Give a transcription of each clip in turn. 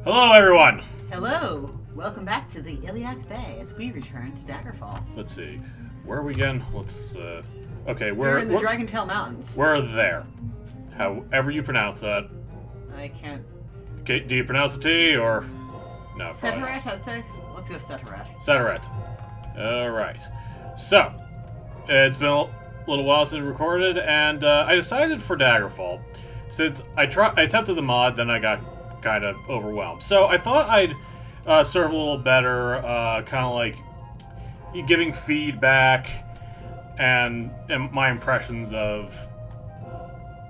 Hello, everyone! Hello! Welcome back to the Iliac Bay as we return to Daggerfall. Let's see. Where are we again? Okay, We're in the Dragontail Mountains. We're there. However you pronounce that. I can't... Okay, do you pronounce the T, or... No, Setaret, I'd say. Let's go Setaret. Setaret. Alright. So, it's been a little while since we recorded, and I decided for Daggerfall, since I attempted the mod, then I got kind of overwhelmed. So I thought I'd serve a little better, kind of like giving feedback and my impressions of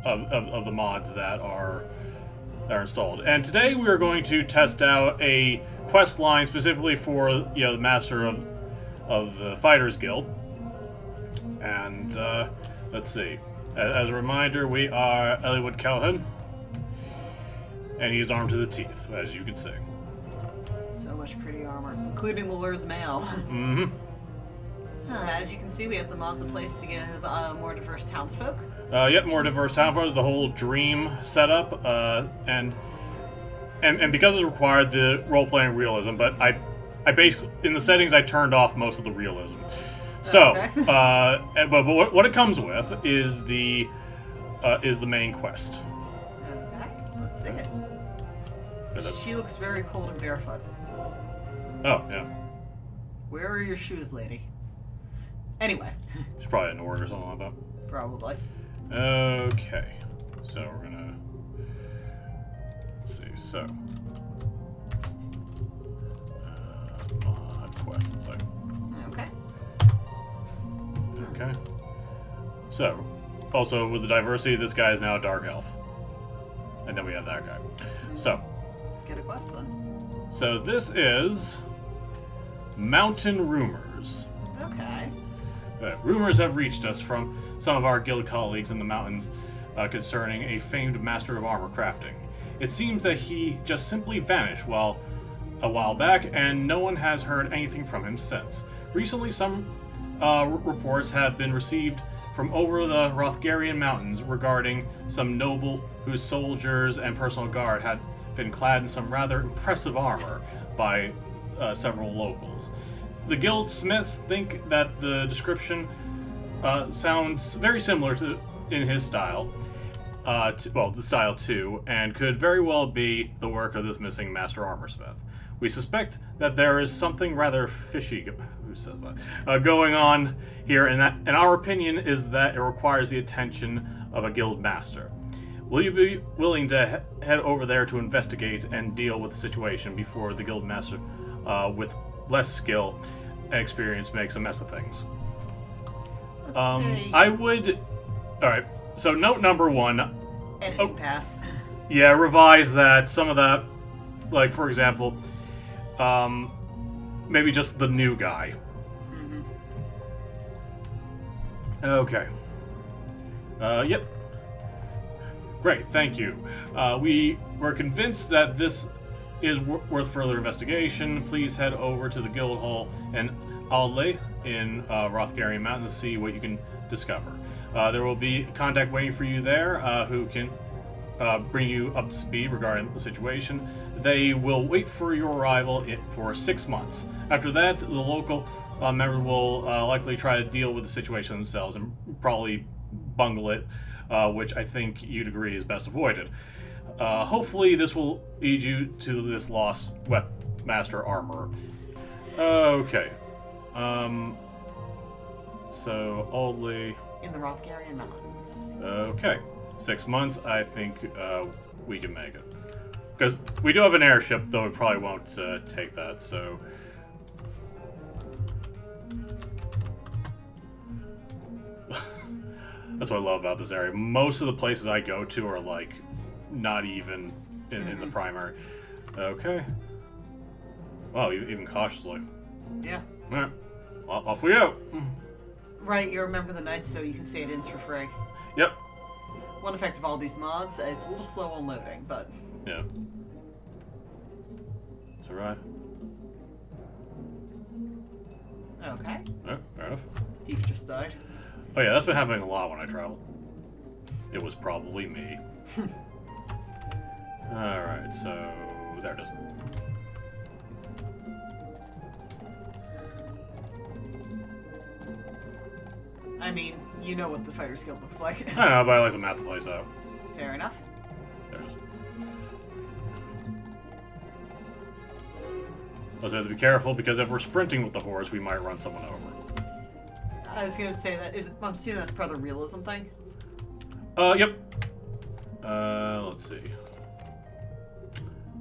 the mods that are installed. And today we are going to test out a quest line specifically for the master of the Fighters Guild. And let's see. As a remander, we are Eliwood Calhoun, and he is armed to the teeth, as you can see. So much pretty armor, including the Lure's mail. Mm-hmm. As you can see, we have the mods in place to give more diverse townsfolk. Yep, more diverse townsfolk. The whole dream setup, and because it's required the roleplay and realism, but I basically in the settings I turned off most of the realism. So, okay. but what it comes with is the main quest. Okay, let's see it. She looks very cold and barefoot. Oh, yeah. Where are your shoes, lady? Anyway. She's probably in Nord or something like that. Probably. Okay. So we're gonna... Let's see, so... mod quest, it's like... Okay. Okay. So, also with the diversity, this guy is now a dark elf. And then we have that guy. So... Let's get a quest then. So this is Mountain Rumors. Okay. Rumors have reached us from some of our guild colleagues in the mountains concerning a famed master of armor crafting. It seems that he just simply vanished a while back, and no one has heard anything from him since. Recently, some reports have been received from over the Rothgarian Mountains regarding some noble whose soldiers and personal guard had been clad in some rather impressive armor by several locals. The guild smiths think that the description sounds very similar to in his style, the style too, and could very well be the work of this missing master armorsmith. We suspect that there is something rather fishy, who says that, going on here, and our opinion is that it requires the attention of a guild master. Will you be willing to head over there to investigate and deal with the situation before the guild master with less skill and experience makes a mess of things? Let's see. I would... Alright, so note number 1. Editing pass. Yeah, revise that. Some of that, like, for example, maybe just the new guy. Mm-hmm. Okay. Yep. Great, thank you. We were convinced that this is worth further investigation. Please head over to the guild hall in Aldley in Rothgarian Mountain to see what you can discover. There will be contact waiting for you there who can bring you up to speed regarding the situation. They will wait for your arrival for 6 months. After that, the local members will likely try to deal with the situation themselves and probably bungle it, which I think you'd agree is best avoided. Hopefully this will lead you to this lost master armorer. Okay. So, Aldley... In the Rothgarian Mountains. Okay. 6 months, I think we can make it. Because we do have an airship, though we probably won't take that, so... That's what I love about this area. Most of the places I go to are, like, not even in the primary. Okay. Wow, even cautiously. Yeah. Alright. Well, off we go. Right, you remember the nights so you can stay at inns for free. Yep. One effect of all these mods, it's a little slow on loading, but... Yeah. It's alright. Okay. Alright, fair enough. Thief just died. Oh yeah, that's been happening a lot when I travel. It was probably me. Alright, so There it is. I mean, you know what the Fighter's Guild looks like. I know, but I like to map the place out. Fair enough. There it is. Also, have to be careful, because if we're sprinting with the horse, we might run someone over. I was gonna say that I'm assuming that's part of the realism thing. Yep. Let's see.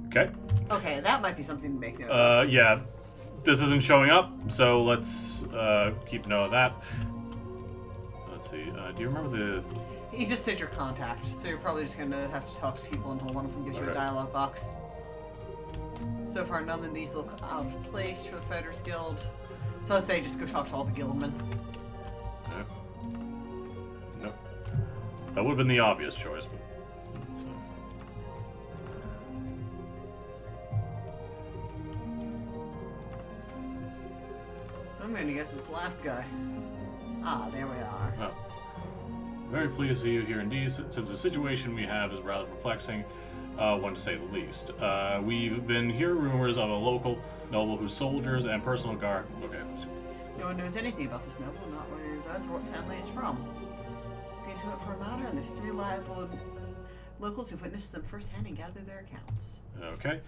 Okay. Okay, that might be something to make note of. Yeah. This isn't showing up, so let's keep note of that. Let's see. Do you remember the... He just said your contact, so you're probably just gonna have to talk to people until one of them gives you a dialogue box. So far, none of these look out of place for the Fighters Guild. So I'd say just go talk to all the guildmen. Nope. That would have been the obvious choice, but... So I'm gonna guess this last guy. Ah, there we are. Oh. Very pleased to see you here indeed, since the situation we have is rather perplexing, one to say the least. We've been hearing rumors of a local noble whose soldiers and personal guard... Okay. No one knows anything about this noble, not where he resides or what family he's from. Look into it for a matter, and there's 3 reliable locals who've witnessed them firsthand and gathered their accounts. Okay.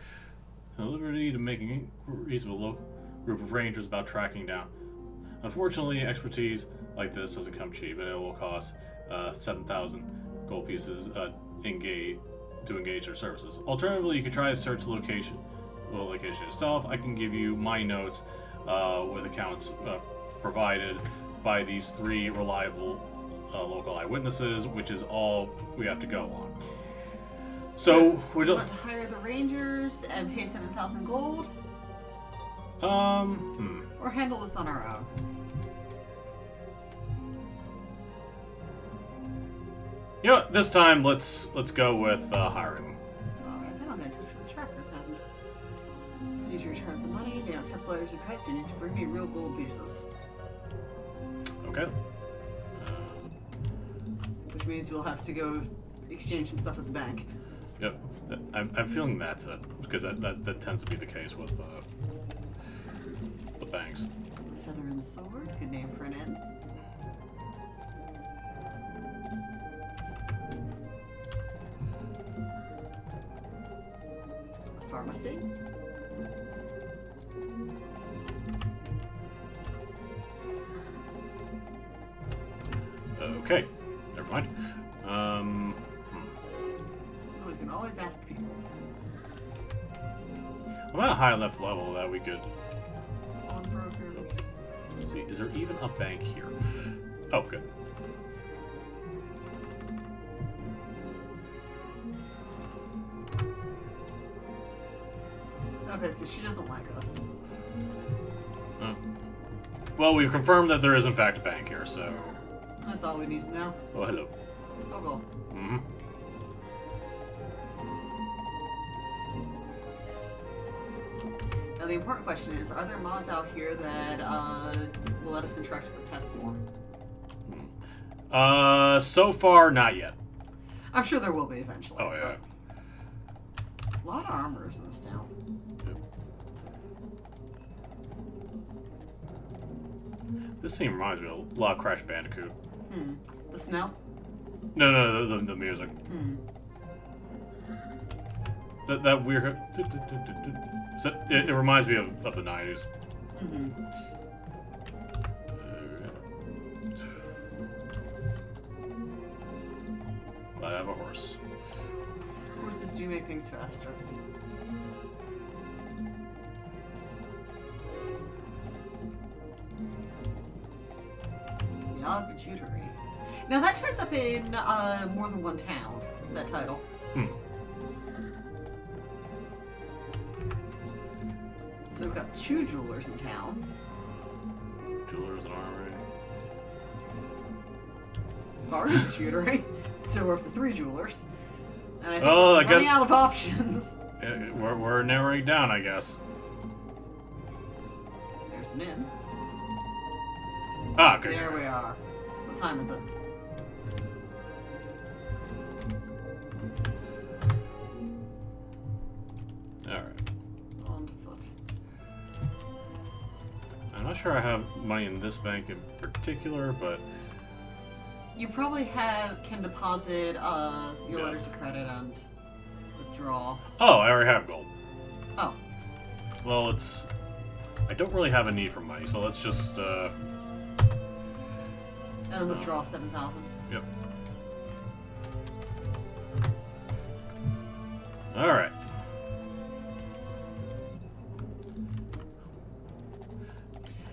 The liberty to make inquiries with a local group of rangers about tracking down. Unfortunately, expertise like this doesn't come cheap, and it will cost 7,000 gold pieces to engage their services. Alternatively, you could try to search the location itself. I can give you my notes with accounts provided by these 3 reliable local eyewitnesses, which is all we have to go on. So we want to hire the rangers and pay 7,000 gold. Or handle this on our own. You know what, this time let's go with hiring. Alright, then I'll get in touch with the trackers happens. As soon as you return the money, they don't accept letters of credit, so you need to bring me real gold pieces. Okay. Which means we'll have to go exchange some stuff at the bank. Yep. I'm feeling that's it, because that tends to be the case with the banks. Feather and Sword, good name for an inn. Pharmacy. Okay, never mind. We can always ask people. I'm at a high enough level that we could... Broker. Let's see, is there even a bank here? Oh, good. Okay, so she doesn't like us. Well, we've confirmed that there is in fact a bank here, so... That's all we need to know. Oh, hello. Oh, go. Mm-hmm. Now the important question is, are there mods out here that will let us interact with pets more? So far, not yet. I'm sure there will be eventually. Oh, yeah. A lot of armors in this town. This scene reminds me of a lot of Crash Bandicoot. The snow? No, the music. That weird... So it reminds me of the 90s. I have a horse. Horses do make things faster. The Odd Bijouterie. Now that turns up in more than one town, that title. So we've got 2 jewelers in town. Jewelers and Bargain Bijouterie. So we're up to 3 jewelers. And I think Oh, we're I running guess- out of options. We're narrowing down, I guess. There's an inn. Ah, okay. There we are. What time is it? Alright. On to foot. I'm not sure I have money in this bank in particular, but... You probably can deposit your letters of credit and withdraw. Oh, I already have gold. Oh. Well, I don't really have a need for money, so let's just, And then withdraw 7,000. Yep. Alright.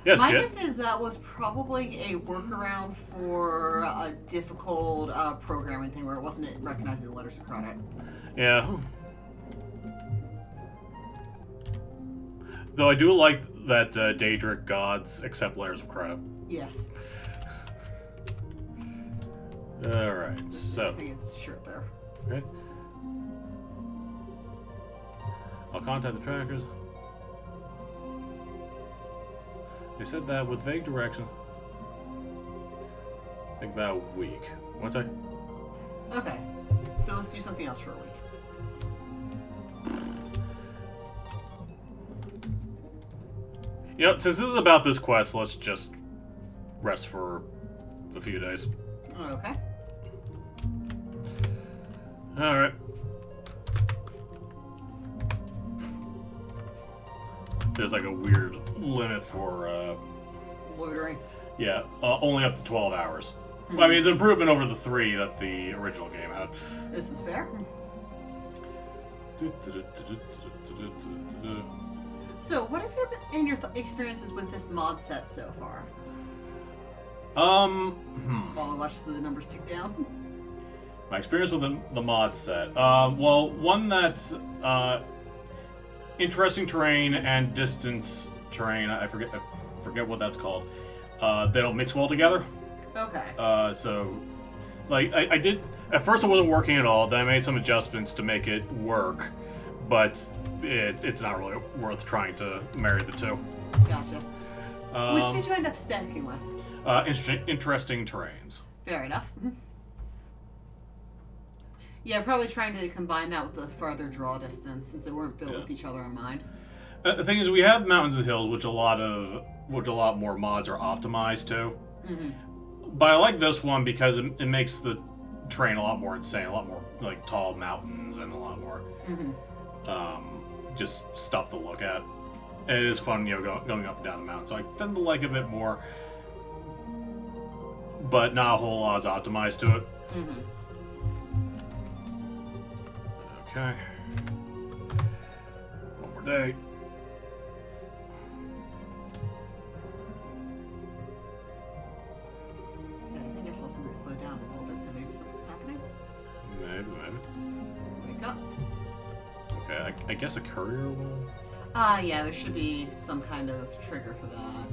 Yes, My kid. guess is that was probably a workaround for a difficult programming thing where it wasn't recognizing the letters of credit. Yeah. Though I do like that Daedric gods accept letters of credit. Yes. Alright, so... I think it's shirt there. Okay. I'll contact the trackers. They said that with vague direction. I think about a week. One sec. Okay. So let's do something else for a week. You know, since this is about this quest, let's just rest for a few days. Okay. Alright. There's like a weird limit for, Loitering. yeah, only up to 12 hours. Well, I mean, it's an improvement over the 3 that the original game had. This is fair. So, what have you been in your experiences with this mod set so far? While I watch the numbers tick down. My experience with the mod set. Well, one that's interesting terrain and distant terrain. I forget what that's called. They don't mix well together. Okay. So, like, I did at first it wasn't working at all. Then I made some adjustments to make it work, but it's not really worth trying to marry the two. Gotcha. Which did you end up sticking with? Interesting terrains. Fair enough. Yeah, probably trying to combine that with the farther draw distance, since they weren't built with each other in mind. The thing is, we have mountains and hills, which a lot more mods are optimized to. Mm-hmm. But I like this one because it makes the terrain a lot more insane, a lot more like tall mountains and a lot more just stuff to look at. And it is fun, you know, going up and down the mountain. So I tend to like it a bit more, but not a whole lot is optimized to it. Mm-hmm. Okay. One more day. Okay, I think I saw something slow down a little bit, so maybe something's happening. Maybe. Wake up. Okay, I guess a courier will... Yeah, there should be some kind of trigger for that.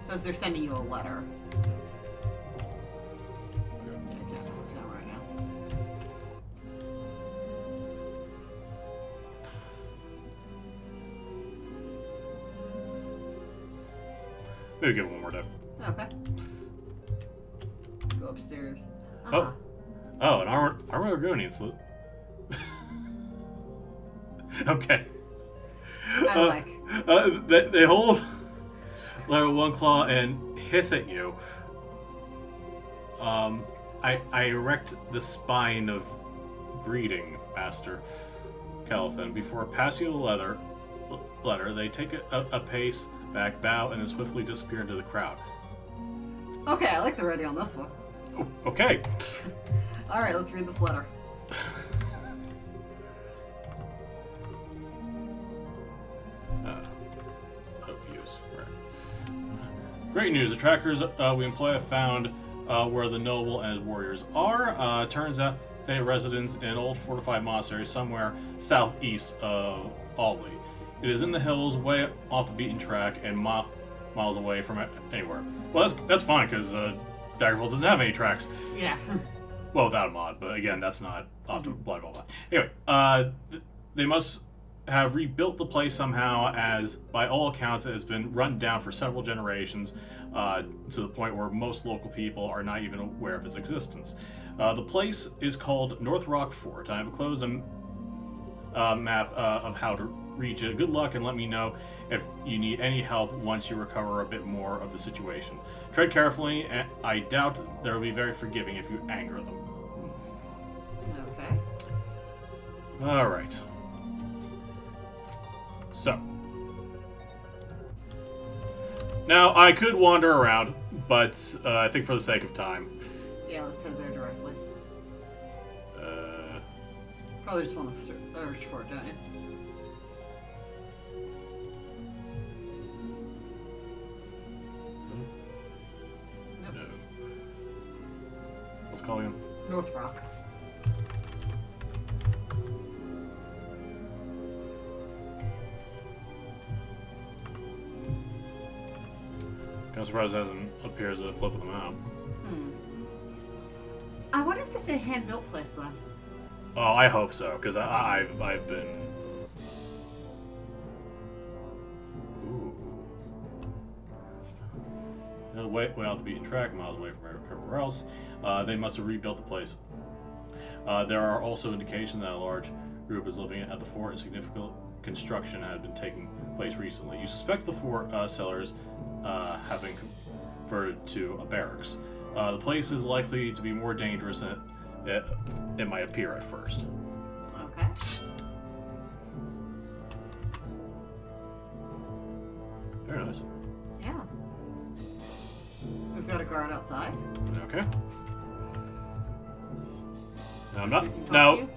Because they're sending you a letter. Yeah, I can't hold it down right now. Maybe give it one more day. Okay. Go upstairs. Oh, an Archaeologists salute. Okay. I like. They hold like one claw and hiss at you. I erect the spine of greeting, Master Calithan. Before passing you the letter, they take a pace back, bow, and then swiftly disappear into the crowd. Okay, I like the ready on this one. Oh, okay. Alright, let's read this letter. Great news. The trackers we employ have found where the noble and his warriors are. Turns out they have residence in an old fortified monastery somewhere southeast of Aldi. It is in the hills, way off the beaten track, and miles away from anywhere. Well, that's fine, because Daggerfall doesn't have any tracks. Yeah. Well, without a mod, but again, that's not optimal, blah, blah, blah. Anyway, they must have rebuilt the place somehow, as by all accounts it has been run down for several generations, to the point where most local people are not even aware of its existence. The place is called North Rock Fort. I have enclosed a map of how to reach it. Good luck, and let me know if you need any help once you recover a bit more of the situation. Tread carefully, and I doubt they'll be very forgiving if you anger them. Okay. Alright. So. Now, I could wander around, but I think for the sake of time. Yeah, let's head there directly. Probably just want to search for it, don't you? Nope. No. What's calling him? North Rock. I'm surprised it hasn't appeared as a blip of the map. I wonder if this is a hand-built place, though. Oh, I hope so, because I've been... Ooh. No, way off the beaten track, miles away from everywhere else. They must have rebuilt the place. There are also indications that a large group is living at the fort, and significant construction had been taking place recently. You suspect the fort cellars have been converted to a barracks. The place is likely to be more dangerous than it might appear at first. Okay. Very nice. Yeah. We've got a guard outside. Okay. Now, I'm So we can not. talk Now, to you?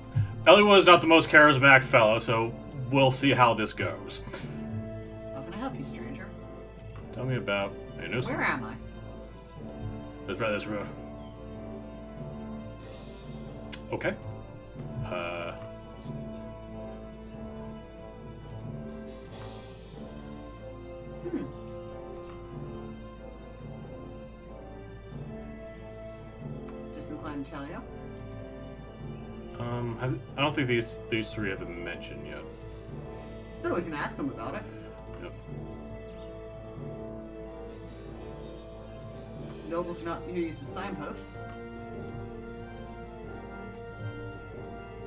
Elliot is not the most charismatic fellow, so we'll see how this goes. How can I help you, stranger? Tell me about. Hey, news. Where am I? Let's try this room. Okay. Disinclined to tell you. I don't think these three have been mentioned yet. So we can ask him about it. Yep. Nobles are not used as signposts.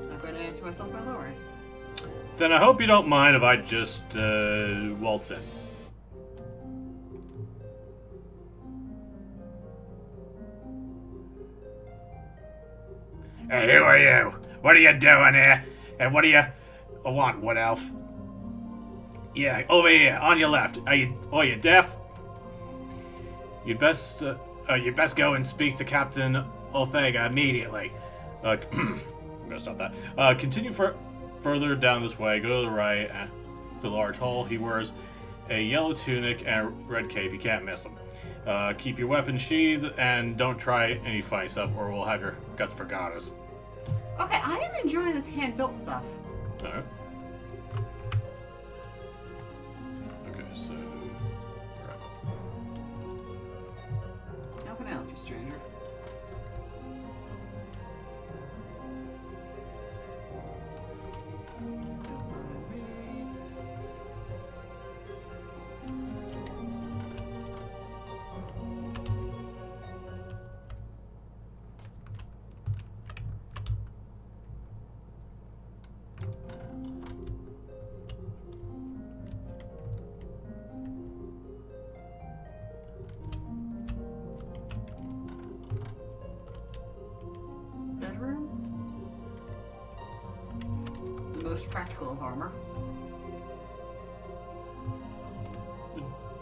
Not going to answer myself by lowering. Then I hope you don't mind if I just waltz in. Hey, who are you? What are you doing here? And what do you want, Wood Elf? Yeah, over here, on your left. Are you deaf? You'd best go and speak to Captain Ortega immediately. I'm gonna stop that. Continue further down this way. Go to the right to the large hall. He wears a yellow tunic and a red cape. You can't miss him. Keep your weapon sheathed and don't try any funny stuff, or we'll have your guts for goddess. Okay, I am enjoying this hand-built stuff. All right. Okay, so. Right. How can I help you, stranger? Most practical of armor.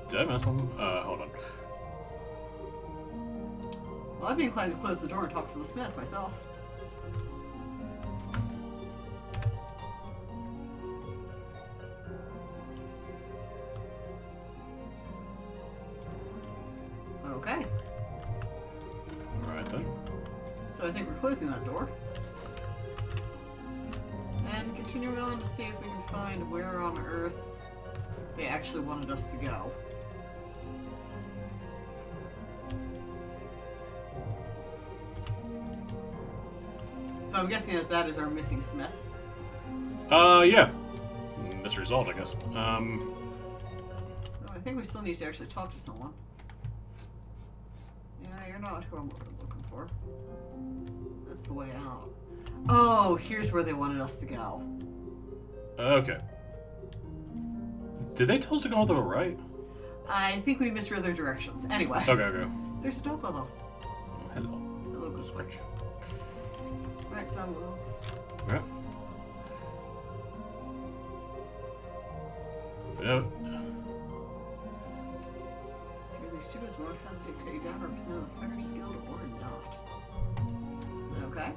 Did I miss him? Hold on. Well, I'd be inclined to close the door and talk to the smith myself. Okay. Alright then. So I think we're closing that door. And continuing on to see if we can find where on Earth they actually wanted us to go. So I'm guessing that is our missing smith. Yeah. Mystery solved, I guess. Oh, I think we still need to actually talk to someone. Yeah, you're not who I'm looking for. That's the way out. Oh, here's where they wanted us to go. Okay. Did they tell us to go to the right? I think we misread their directions. Anyway. Okay. There's a doggo though. Oh, hello. Hello, good scratch. Right, so. Yeah. No. Do these students won't hesitate to take down or represent the Fighters Guild or not? Okay.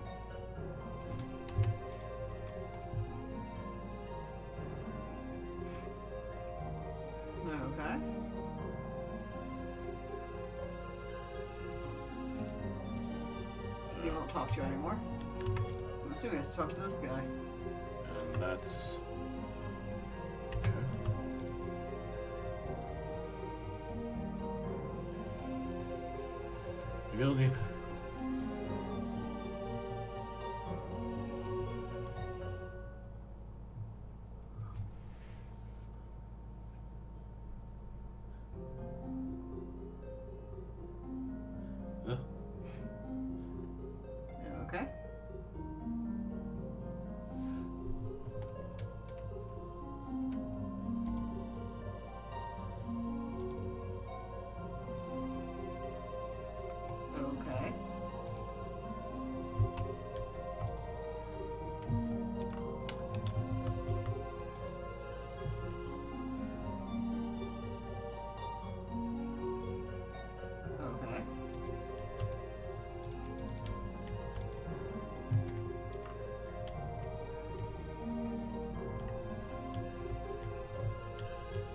Okay. So he won't talk to you anymore. I'm assuming I have to talk to this guy. And that's... Okay. The guild need... Okay. Okay. Okay.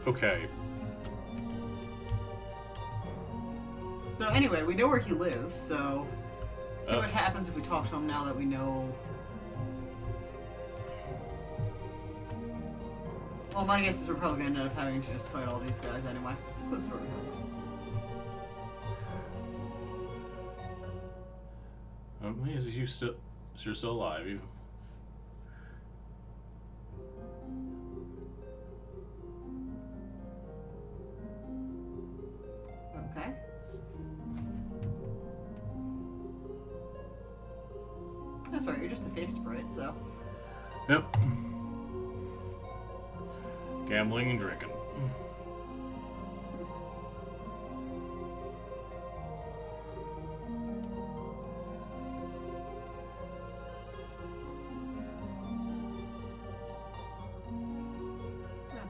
Okay. So anyway, we know where he lives, so see what happens if we talk to him now that we know. Well, my guess is we're probably going to end up having to just fight all these guys anyway. Let's go to Storytellers. You're still alive. You... Okay. That's right, you're just a face sprite, so. Yep. Gambling and drinking.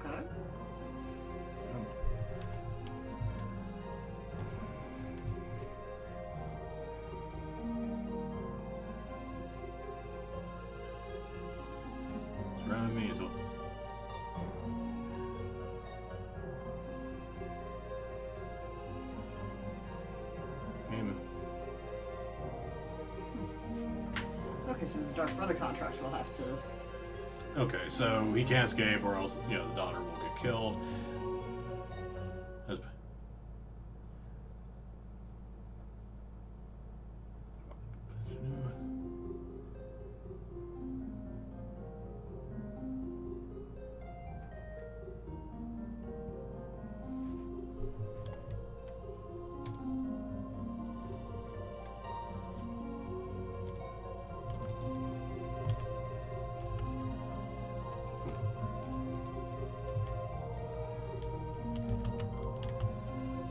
Okay. Surround me as well. Okay, so the Dark Brother contract will have to. Okay, so he can't escape, or else the daughter will get killed. That's...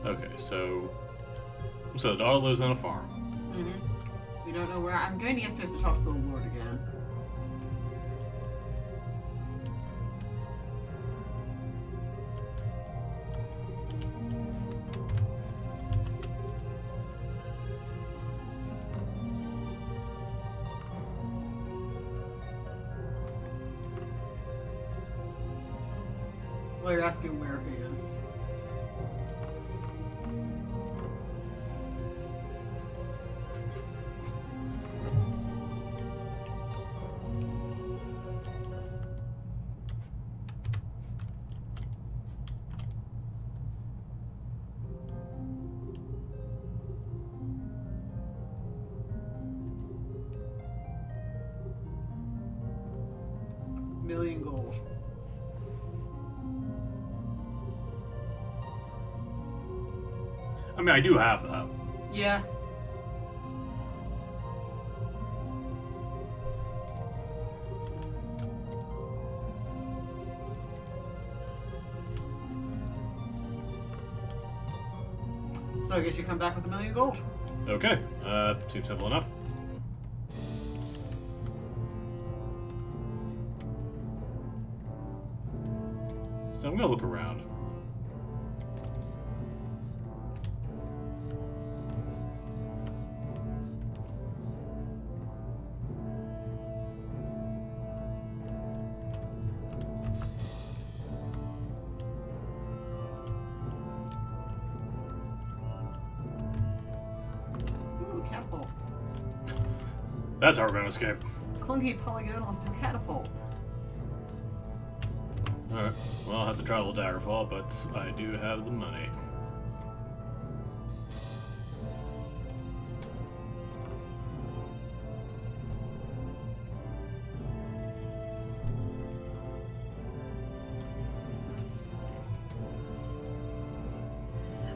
Okay, so the daughter lives on a farm. Mm-hmm. We don't know where. I'm going to guess we have to talk to the Lord again. Well, you're asking where he is. Million gold. I mean, I do have that. Yeah. So I guess you come back with $1 million gold. Okay, seems simple enough. So I'm gonna look around. Ooh, catapult. That's how we're gonna escape. Clunky polygonal catapult. Alright, well, I'll have to travel to Daggerfall, but I do have the money.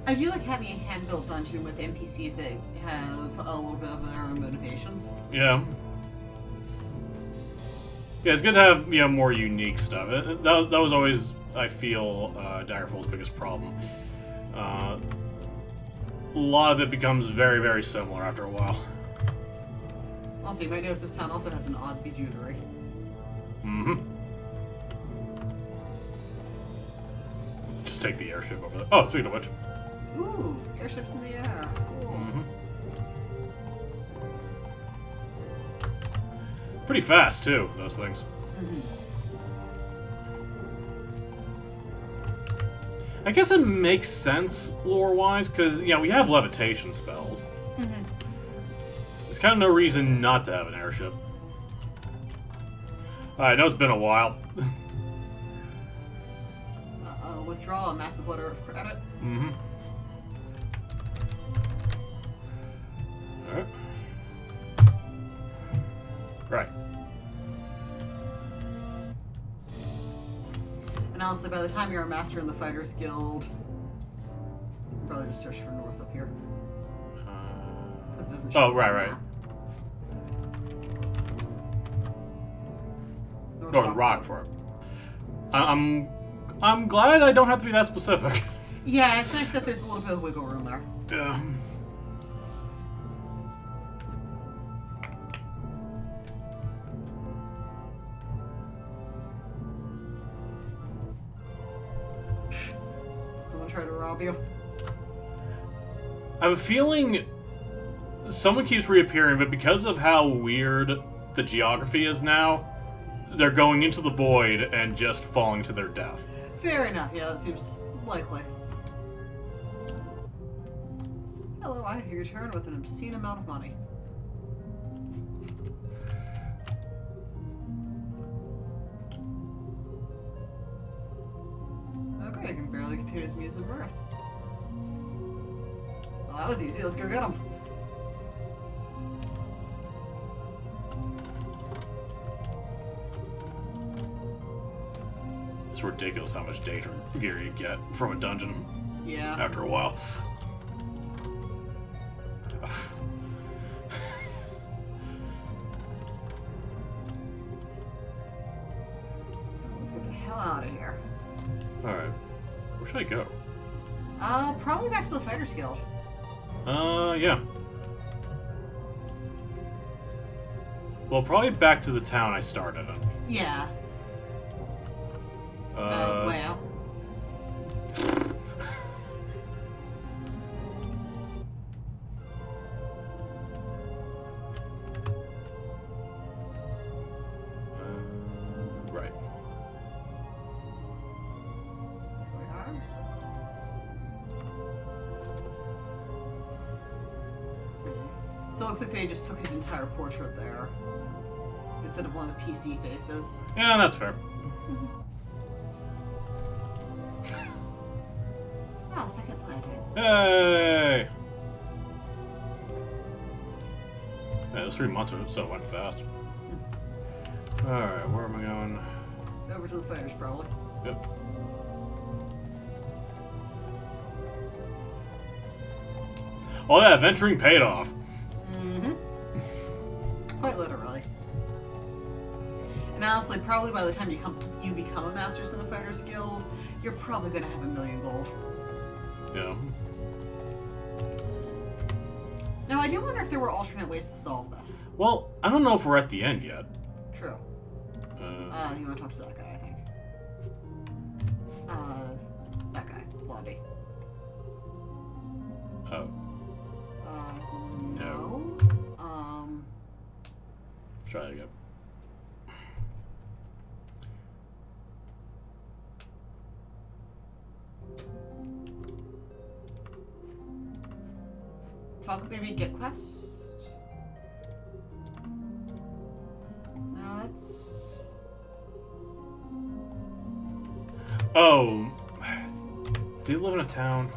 I do like having a hand-built dungeon with NPCs that have a little bit of their own motivations. Yeah. Yeah, it's good to have, you know, more unique stuff. That was always, I feel, Daggerfall's biggest problem. A lot of it becomes very, very similar after a while. Also, you might notice this town also has an odd bijouterie. Mm-hmm. Just take the airship over there. Oh, speaking of which. Ooh, airships in the air. Cool. Mm-hmm. Pretty fast, too, those things. Mm-hmm. I guess it makes sense lore-wise, because, you know, we have levitation spells. Mm-hmm. There's kind of no reason not to have an airship. I know it's been a while. Withdraw a massive letter of credit. Mm-hmm. Alright. Right. And honestly, by the time you're a master in the Fighters Guild, probably just search for north up here. It doesn't show right. map. Go to Rockford. I'm glad I don't have to be that specific. Yeah, it's nice that there's a little bit of wiggle room there. Yeah. Someone try to rob you. I have a feeling someone keeps reappearing, but because of how weird the geography is now, they're going into the void and just falling to their death. Fair enough, yeah, that seems likely. Hello, I return with an obscene amount of money. Okay, I can barely contain his muse and mirth. Well, that was easy, let's go get him. It's ridiculous how much danger gear you get from a dungeon. Yeah. After a while. Let's get the hell out of here. Alright. Where should I go? Probably back to the Fighters Guild. Yeah. Well, probably back to the town I started in. Yeah. Way out. Right. Here we are. Let's see. So it looks like they just took his entire portrait there instead of one of the PC faces. Yeah, that's fair. Oh, second planting. Hey! Yeah, those 3 months or so went fast. Alright, where am I going? Over to the fighters, probably. Yep. Oh yeah, venturing paid off. Mm-hmm. Quite literally. And honestly, probably by the time you become a Masters in the Fighters Guild, you're probably going to have $1 million gold. Yeah. Now, I do wonder if there were alternate ways to solve this. Well, I don't know if we're at the end yet. True. You want to talk to that guy, I think. That guy. Blondie. Oh. No. Let's try that again. Talk, maybe get quest? No, that's... Oh. Do you live in a town?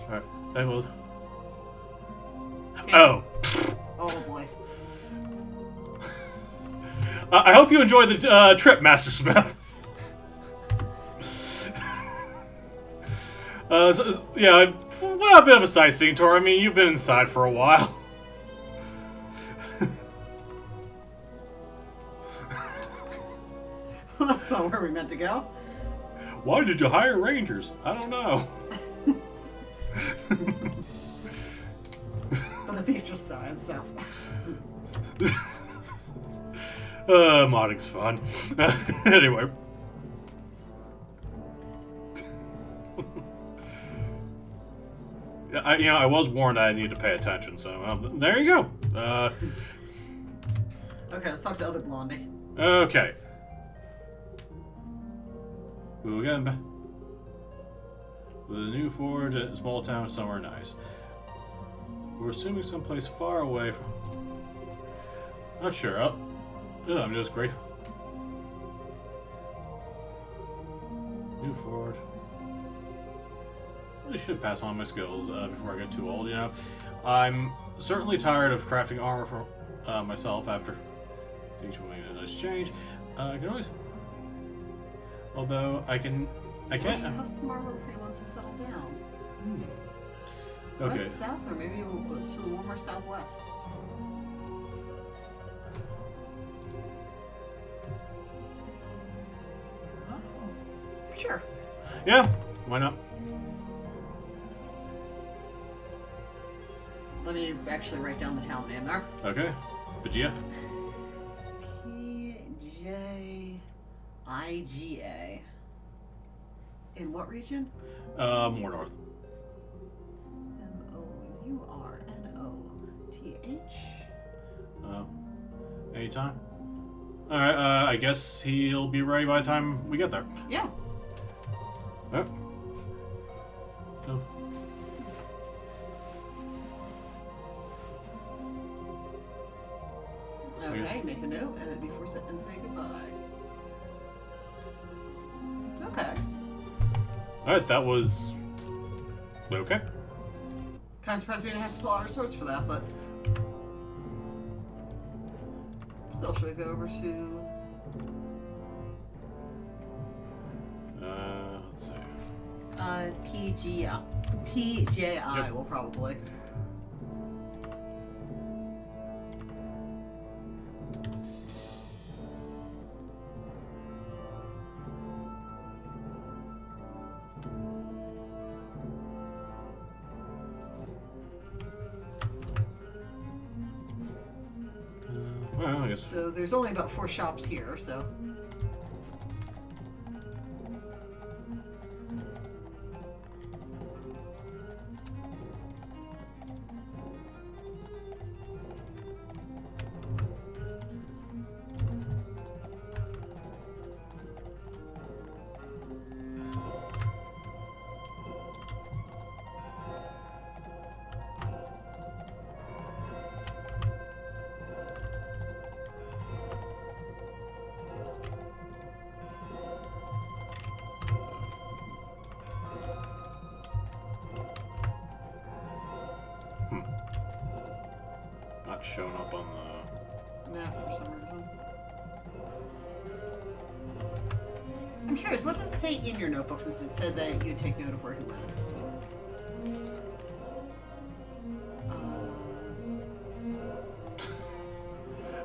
Alright, that was... Oh. Oh boy. I hope you enjoyed the trip, Master Smith. Yeah, well, a bit of a sightseeing tour. I mean, you've been inside for a while. Well, that's not where we meant to go. Why did you hire rangers? I don't know. But I think it just died, so. Modding's fun. Anyway. I was warned I needed to pay attention, so there you go. Okay, let's talk to other Blondie. Okay. We'll get back. With a new forge at a small town somewhere nice. We're assuming someplace far away from... Not sure. I'm just great. New forge. Really should pass on my skills before I get too old, you know. I'm certainly tired of crafting armor for myself after teaching me a nice change. I can always... Although, I can't... Custom armor if he wants to settle down. Okay. West, south, or maybe we'll go to the warmer southwest. Oh. Sure. Yeah, why not? Let me actually write down the town name there. Okay. Bajia. P-J-I-G-A. In what region? More north. M-O-U-R-N-O-T-H. Anytime. Alright, I guess he'll be ready by the time we get there. Yeah. Oh. Oh. Okay, make a note and then before and say goodbye. Okay. Alright, that was... okay. Kind of surprised we didn't have to pull out our swords for that, but... Still, should we go over to... Let's see. PJI Yep. will probably. Well, I guess. So there's only about 4 shops here, so... Not showing up on the... map for some reason. I'm curious, what does it say in your notebook since it said that you'd take note of where he went?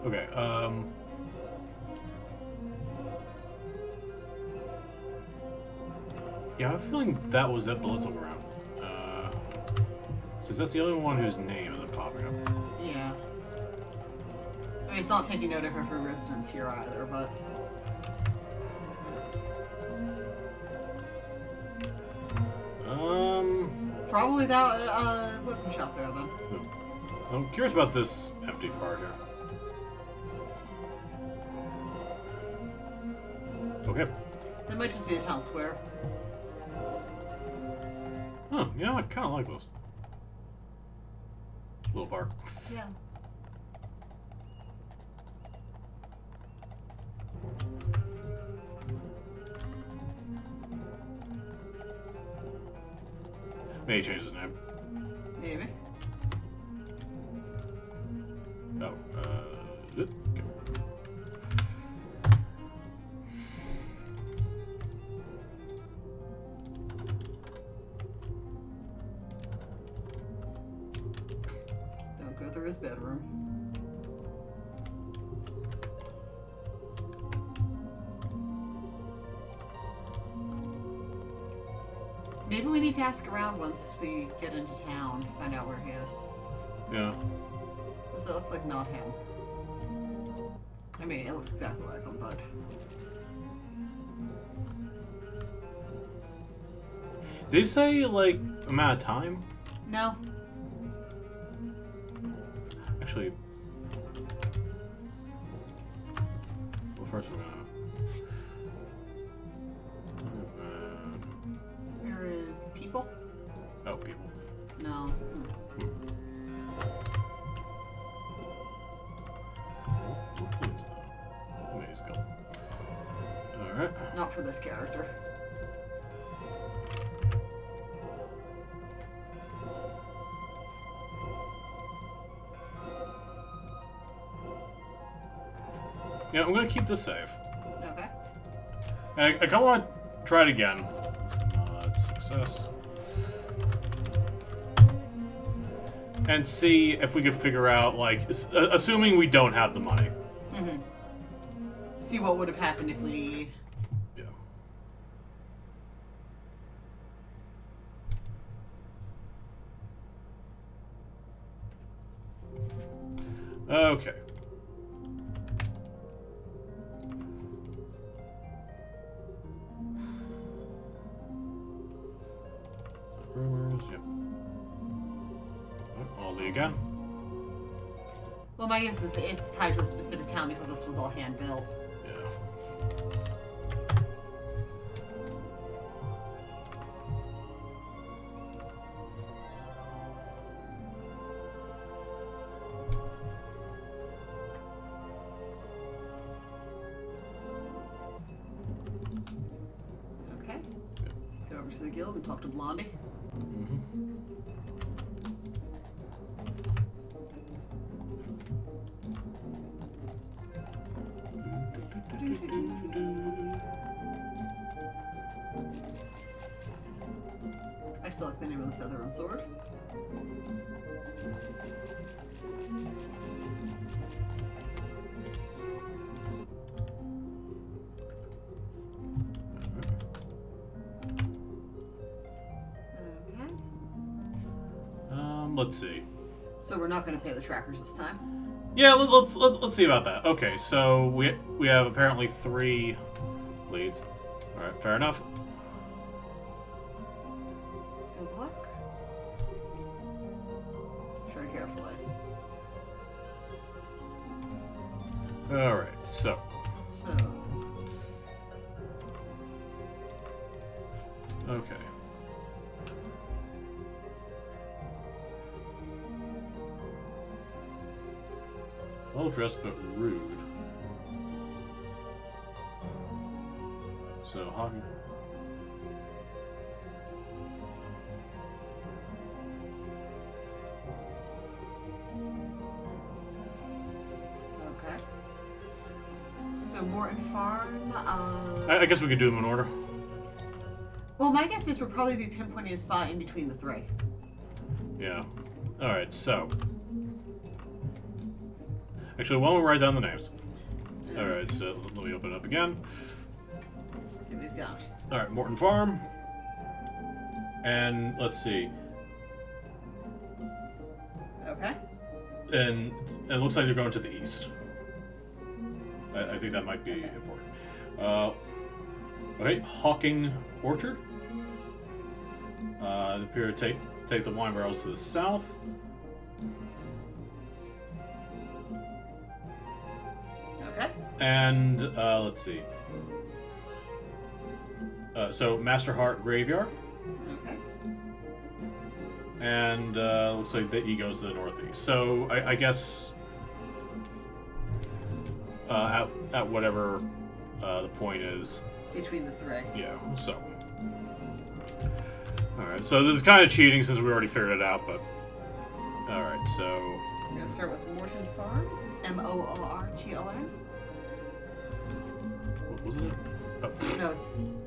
Okay, yeah, I have a feeling that was at the Little Ground. Since that's the only one whose name isn't popping up. Yeah. I mean, it's not taking note of her residence here either, but... Probably that weapon shop there, then. I'm curious about this empty card here. Okay. That might just be the town square. Huh, yeah, I kind of like this. Little park. Yeah. May change his name. Maybe. Oh, okay. Don't go through his bedroom. Maybe we need to ask around once we get into town, find out where he is. Yeah. Because it looks like not him. I mean, it looks exactly like him, but... Did he say, like, amount of time? No. Actually... Well, first we're gonna... There is people? Oh, people. No. What is that? Maze Guild. Alright. Not for this character. Yeah, I'm gonna keep this safe. Okay. I kind of want to try it again. Success. And see if we could figure out, like, assuming we don't have the money. Mm-hmm. See what would have happened if we... Yeah. Okay. Rumors, yep. Aldi again. Well, my guess is it's tied to a specific town because this one's all hand-built. Yeah. Okay. Go over to the guild and talk to Blondie. I still like the name of the feather and sword. Okay. Let's see. So we're not going to pay the trackers this time. Yeah, let's see about that. Okay, so we have apparently 3 leads. All right, fair enough. Good luck. Tread carefully. All right, so. Okay. Well dressed but rude. So hockey. Okay. So Morton Farm. I guess we could do them in order. Well, my guess is we'll probably be pinpointing a spot in between the 3. Yeah. All right. So. Actually, why don't we write down the names? All right. So let me open it up again. Okay, we've got. All right, Morton Farm. And let's see. And it looks like they're going to the east. I think that might be important. Okay, Hawking Orchard. They appear to take the wine barrels to the south. Okay. And let's see. So Master Heart Graveyard. Okay. And looks like that he goes to the northeast. So I guess at whatever the point is. Between the three. Yeah. So. All right. So this is kind of cheating since we already figured it out, but. All right. So. We're gonna start with Morton Farm. Moorton. What was it? Oh. No, it's.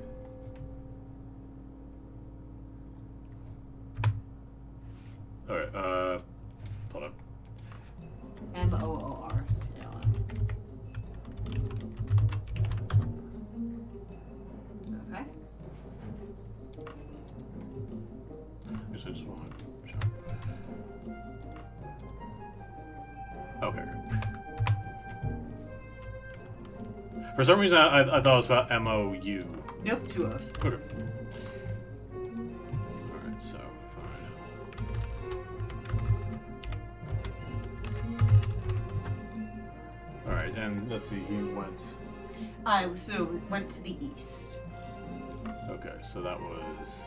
All right. Hold on. Moorton. Okay. I guess I just want to check. Okay. For some reason, I thought it was about MOU. Nope, 2 O's. Okay. Alright, so, fine. Alright, and let's see, he went. So went to the east. Okay, so that was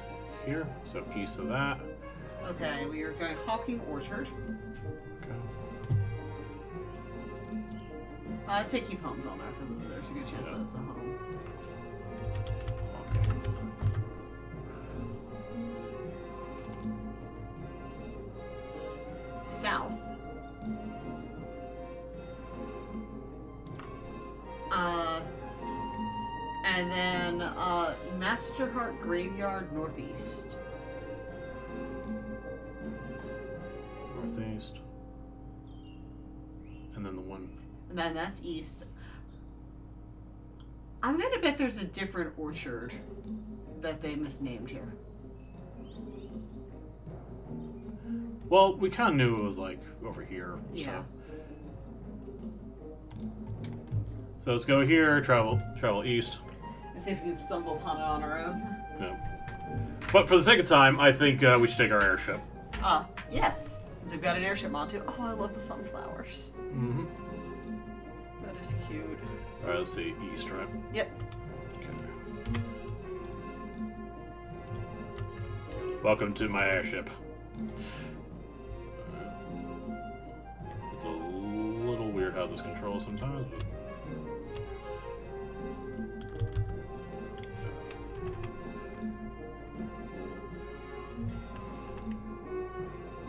here, so east of that. Okay, we are going Hawking Orchard. Okay. I'd say keep homes on there because there's a good chance that it's a home. Okay. South. And then Masterheart Graveyard northeast. Northeast. And then the one. And then that's east. I'm gonna bet there's a different orchard that they misnamed here. Well, we kind of knew it was like over here. Yeah. So let's go here, travel east. And see if we can stumble upon it on our own. Yeah. But for the sake of time, I think we should take our airship. Yes. Since we've got an airship mod too. Oh, I love the sunflowers. Mm-hmm. That is cute. Alright, let's see. East, right? Yep. Okay. Welcome to my airship. It's a little weird how this controls sometimes, but...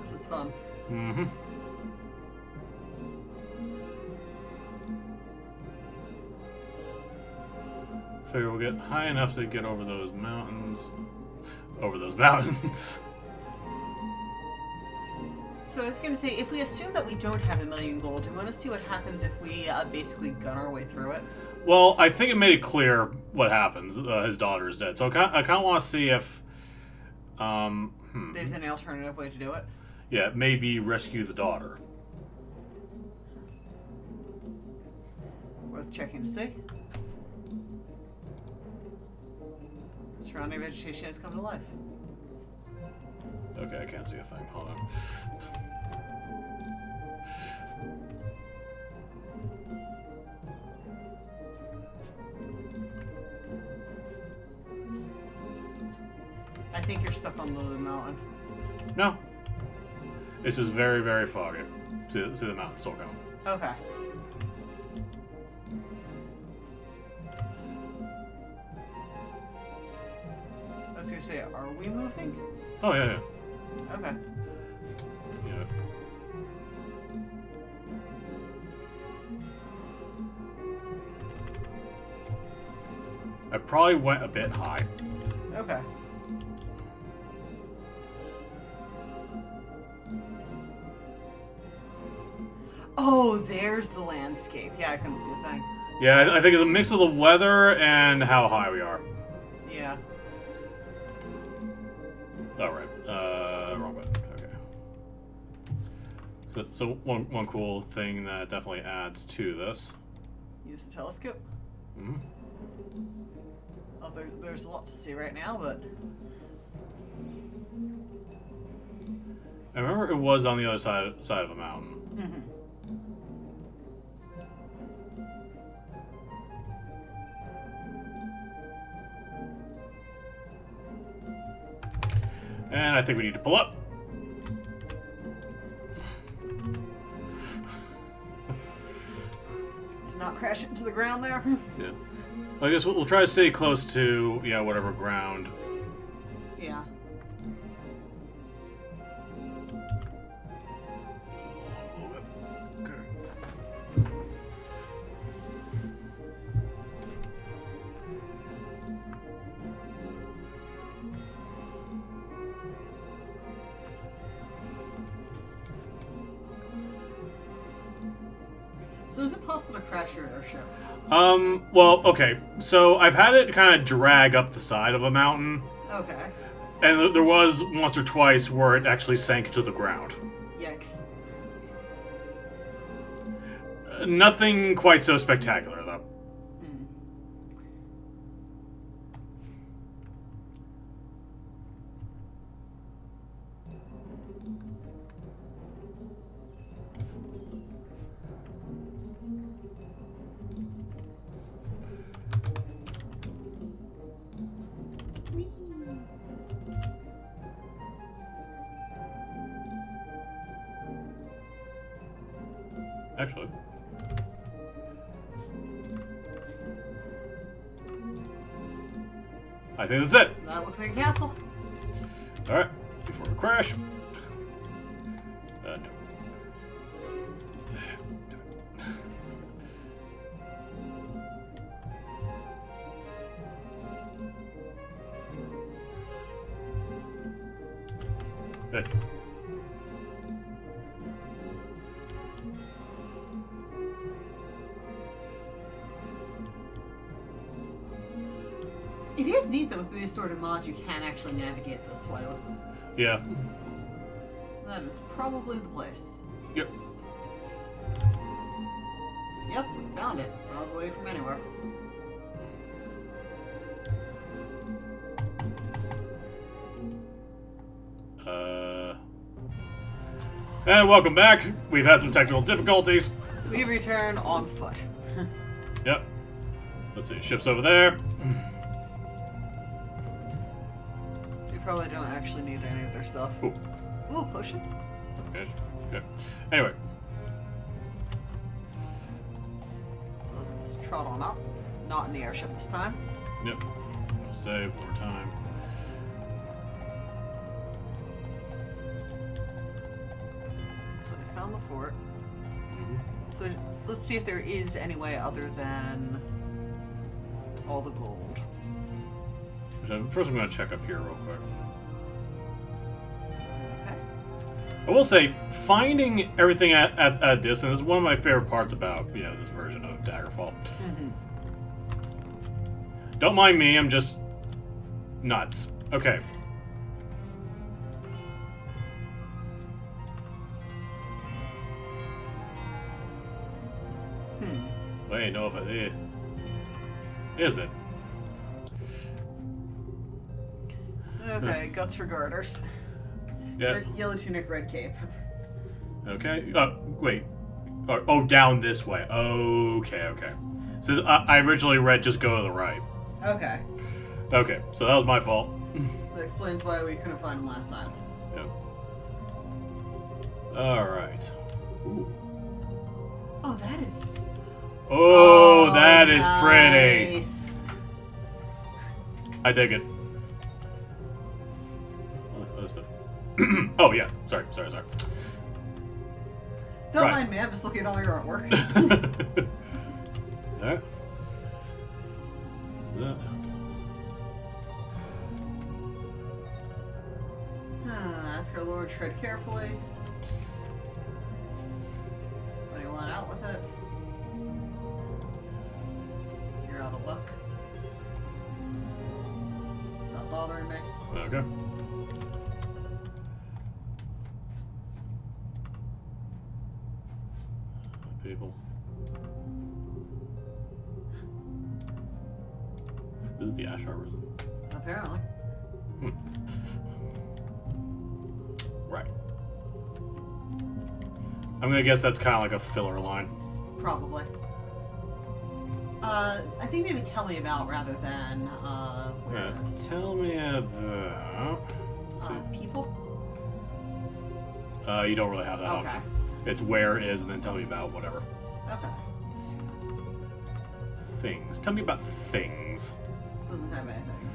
This is fun. Mm-hmm. Figure we'll get high enough to get over those mountains. So I was going to say, if we assume that we don't have 1,000,000 gold, do you want to see what happens if we basically gun our way through it? Well, I think it made it clear what happens. His daughter is dead. So I kind of want to see if... There's any alternative way to do it? Yeah, maybe rescue the daughter. Worth checking to see. Surrounding vegetation has come to life. Okay, I can't see a thing. Hold on. I think you're stuck on the mountain. No. It's just very, very foggy. See the mountain still going. Okay. I was gonna say, are we moving? Oh, yeah, yeah. Okay. Yeah. I probably went a bit high. Okay. Oh, there's the landscape. Yeah, I couldn't see a thing. Yeah, I think it's a mix of the weather and how high we are. Yeah. Oh, right. Wrong button. Okay. So one cool thing that definitely adds to this. Use the telescope. Mm-hmm. Oh, there's a lot to see right now, but I remember it was on the other side of a mountain. mm-hmm. And I think we need to pull up. To not crash into the ground there. Yeah. I guess we'll try to stay close to, whatever ground. Yeah. So is it possible to crash your airship? Well, okay. So I've had it kind of drag up the side of a mountain. Okay. And there was once or twice where it actually sank to the ground. Yikes. Nothing quite so spectacular, though. Actually. I think that's it. That looks like a castle. Alright, before we crash. No. Good. It is neat that with these sort of mods you can actually navigate this way. Yeah. That is probably the place. Yep. Yep, we found it. Miles away from anywhere. And welcome back. We've had some technical difficulties. We return on foot. Yep. Let's see, ship's over there. We probably don't actually need any of their stuff. Ooh. Ooh, potion. Okay. Okay. Anyway. So let's trot on up. Not in the airship this time. Yep. Save more time. So we found the fort. Mm-hmm. So let's see if there is any way other than all the gold. First I'm going to check up here real quick. Okay. I will say, finding everything at a distance is one of my favorite parts about, this version of Daggerfall. Mm-hmm. Don't mind me, I'm just nuts. Okay. Wait, no, if it is it? Okay, guts for garters. Yeah. Yellow tunic, red cape. Okay. Wait. Oh, down this way. Okay, okay. Says I originally read just go to the right. Okay. Okay, so that was my fault. That explains why we couldn't find him last time. Yeah. All right. Ooh. Oh, that is. Oh, that is nice. pretty. I dig it. Other stuff. Oh yes. Sorry. Don't Right. mind me. I'm just looking at all your artwork. Yeah. Ask our Lord, tread carefully. What do you want out with it? You're out of luck. Stop bothering me. Okay. people. This is the Ash Arbor, isn't it? Apparently. Right. I'm gonna guess that's kind of like a filler line. Probably. I think maybe tell me about rather than, where is... Tell me about... people? You don't really have that Okay. option. It's where is and then tell me about whatever. Okay. Things. Tell me about things. Doesn't have anything.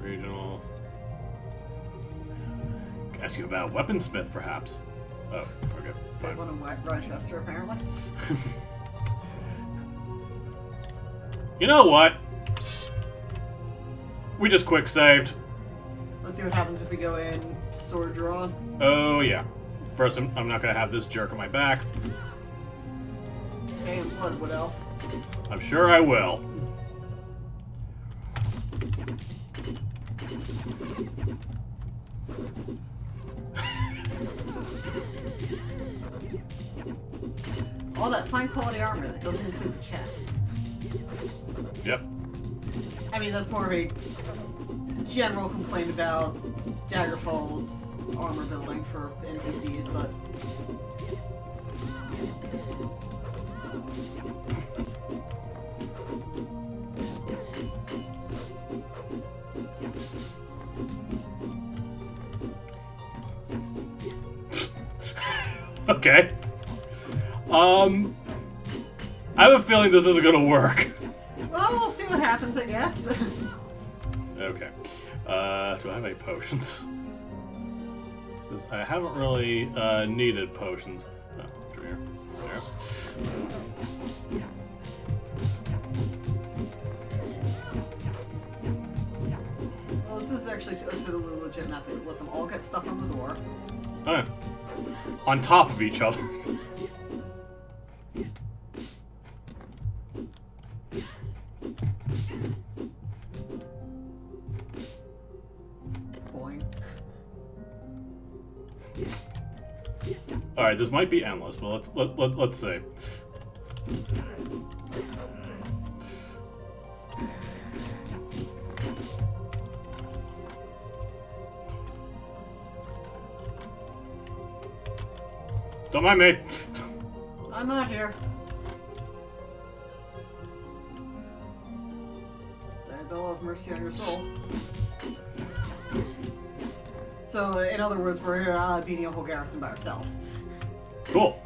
Regional. Ask you about weaponsmith, perhaps. Oh, okay. Fine. One in Rochester, apparently. You know what? We just quick saved. Let's see what happens if we go in sword drawn. Oh, yeah. First, I'm not going to have this jerk on my back. Okay, and Bloodwood Elf. I'm sure I will. All that fine quality armor that doesn't include the chest. Yep. I mean, that's more of a general complaint about Daggerfall's armor building for NPCs, but... Okay. I have a feeling this isn't gonna work. Well, we'll see what happens, I guess. Okay. Do I have any potions? 'Cause I haven't really needed potions. Oh, through here. There. Well, this is actually a totally legit method. Let them all get stuck on the door. Oh, yeah. On top of each other. Boing. All right, this might be endless, but let's see. Don't mind me. I'm not here. They'll have mercy on your soul. So, in other words, we're beating a whole garrison by ourselves. Cool.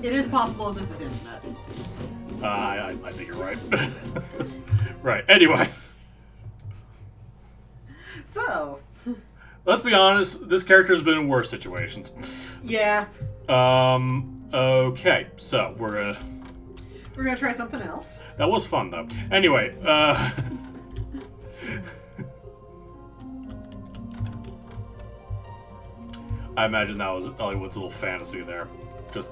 It is possible that this is infinite. I think you're right. Right. Anyway. So. Let's be honest. This character's been in worse situations. Yeah. Okay. So we're gonna try something else. That was fun though. Anyway. I imagine that was Elliott's little fantasy there. Just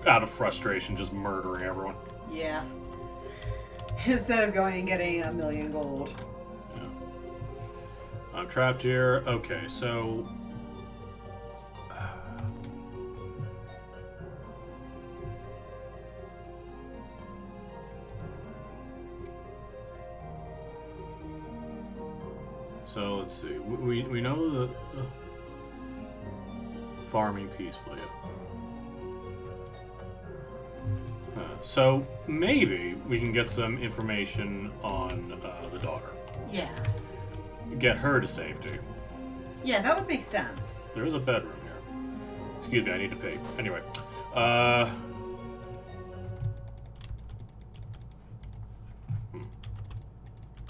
out of frustration, just murdering everyone. Yeah. Instead of going and getting 1,000,000 gold. Yeah. I'm trapped here. Okay, so... So, let's see. We know the farming peacefully. So maybe we can get some information on the daughter. Yeah. Get her to safety. Yeah, that would make sense. There is a bedroom here. Excuse me, I need to pee. Anyway.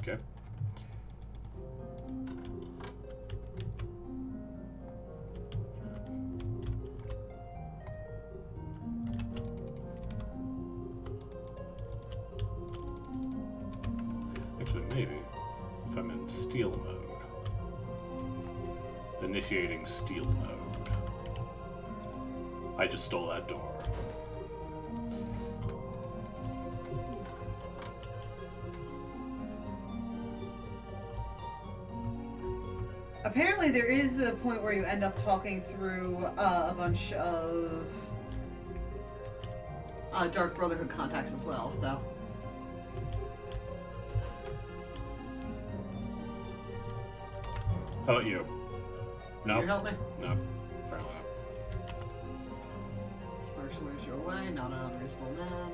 Okay. Actually, maybe if I'm in steal mode. Initiating steal mode. I just stole that door. Apparently, there is a point where you end up talking through a bunch of Dark Brotherhood contacts as well, so. How about you? No? Can you help me? No. Apparently not. Sparks lose your way, not an unreasonable man.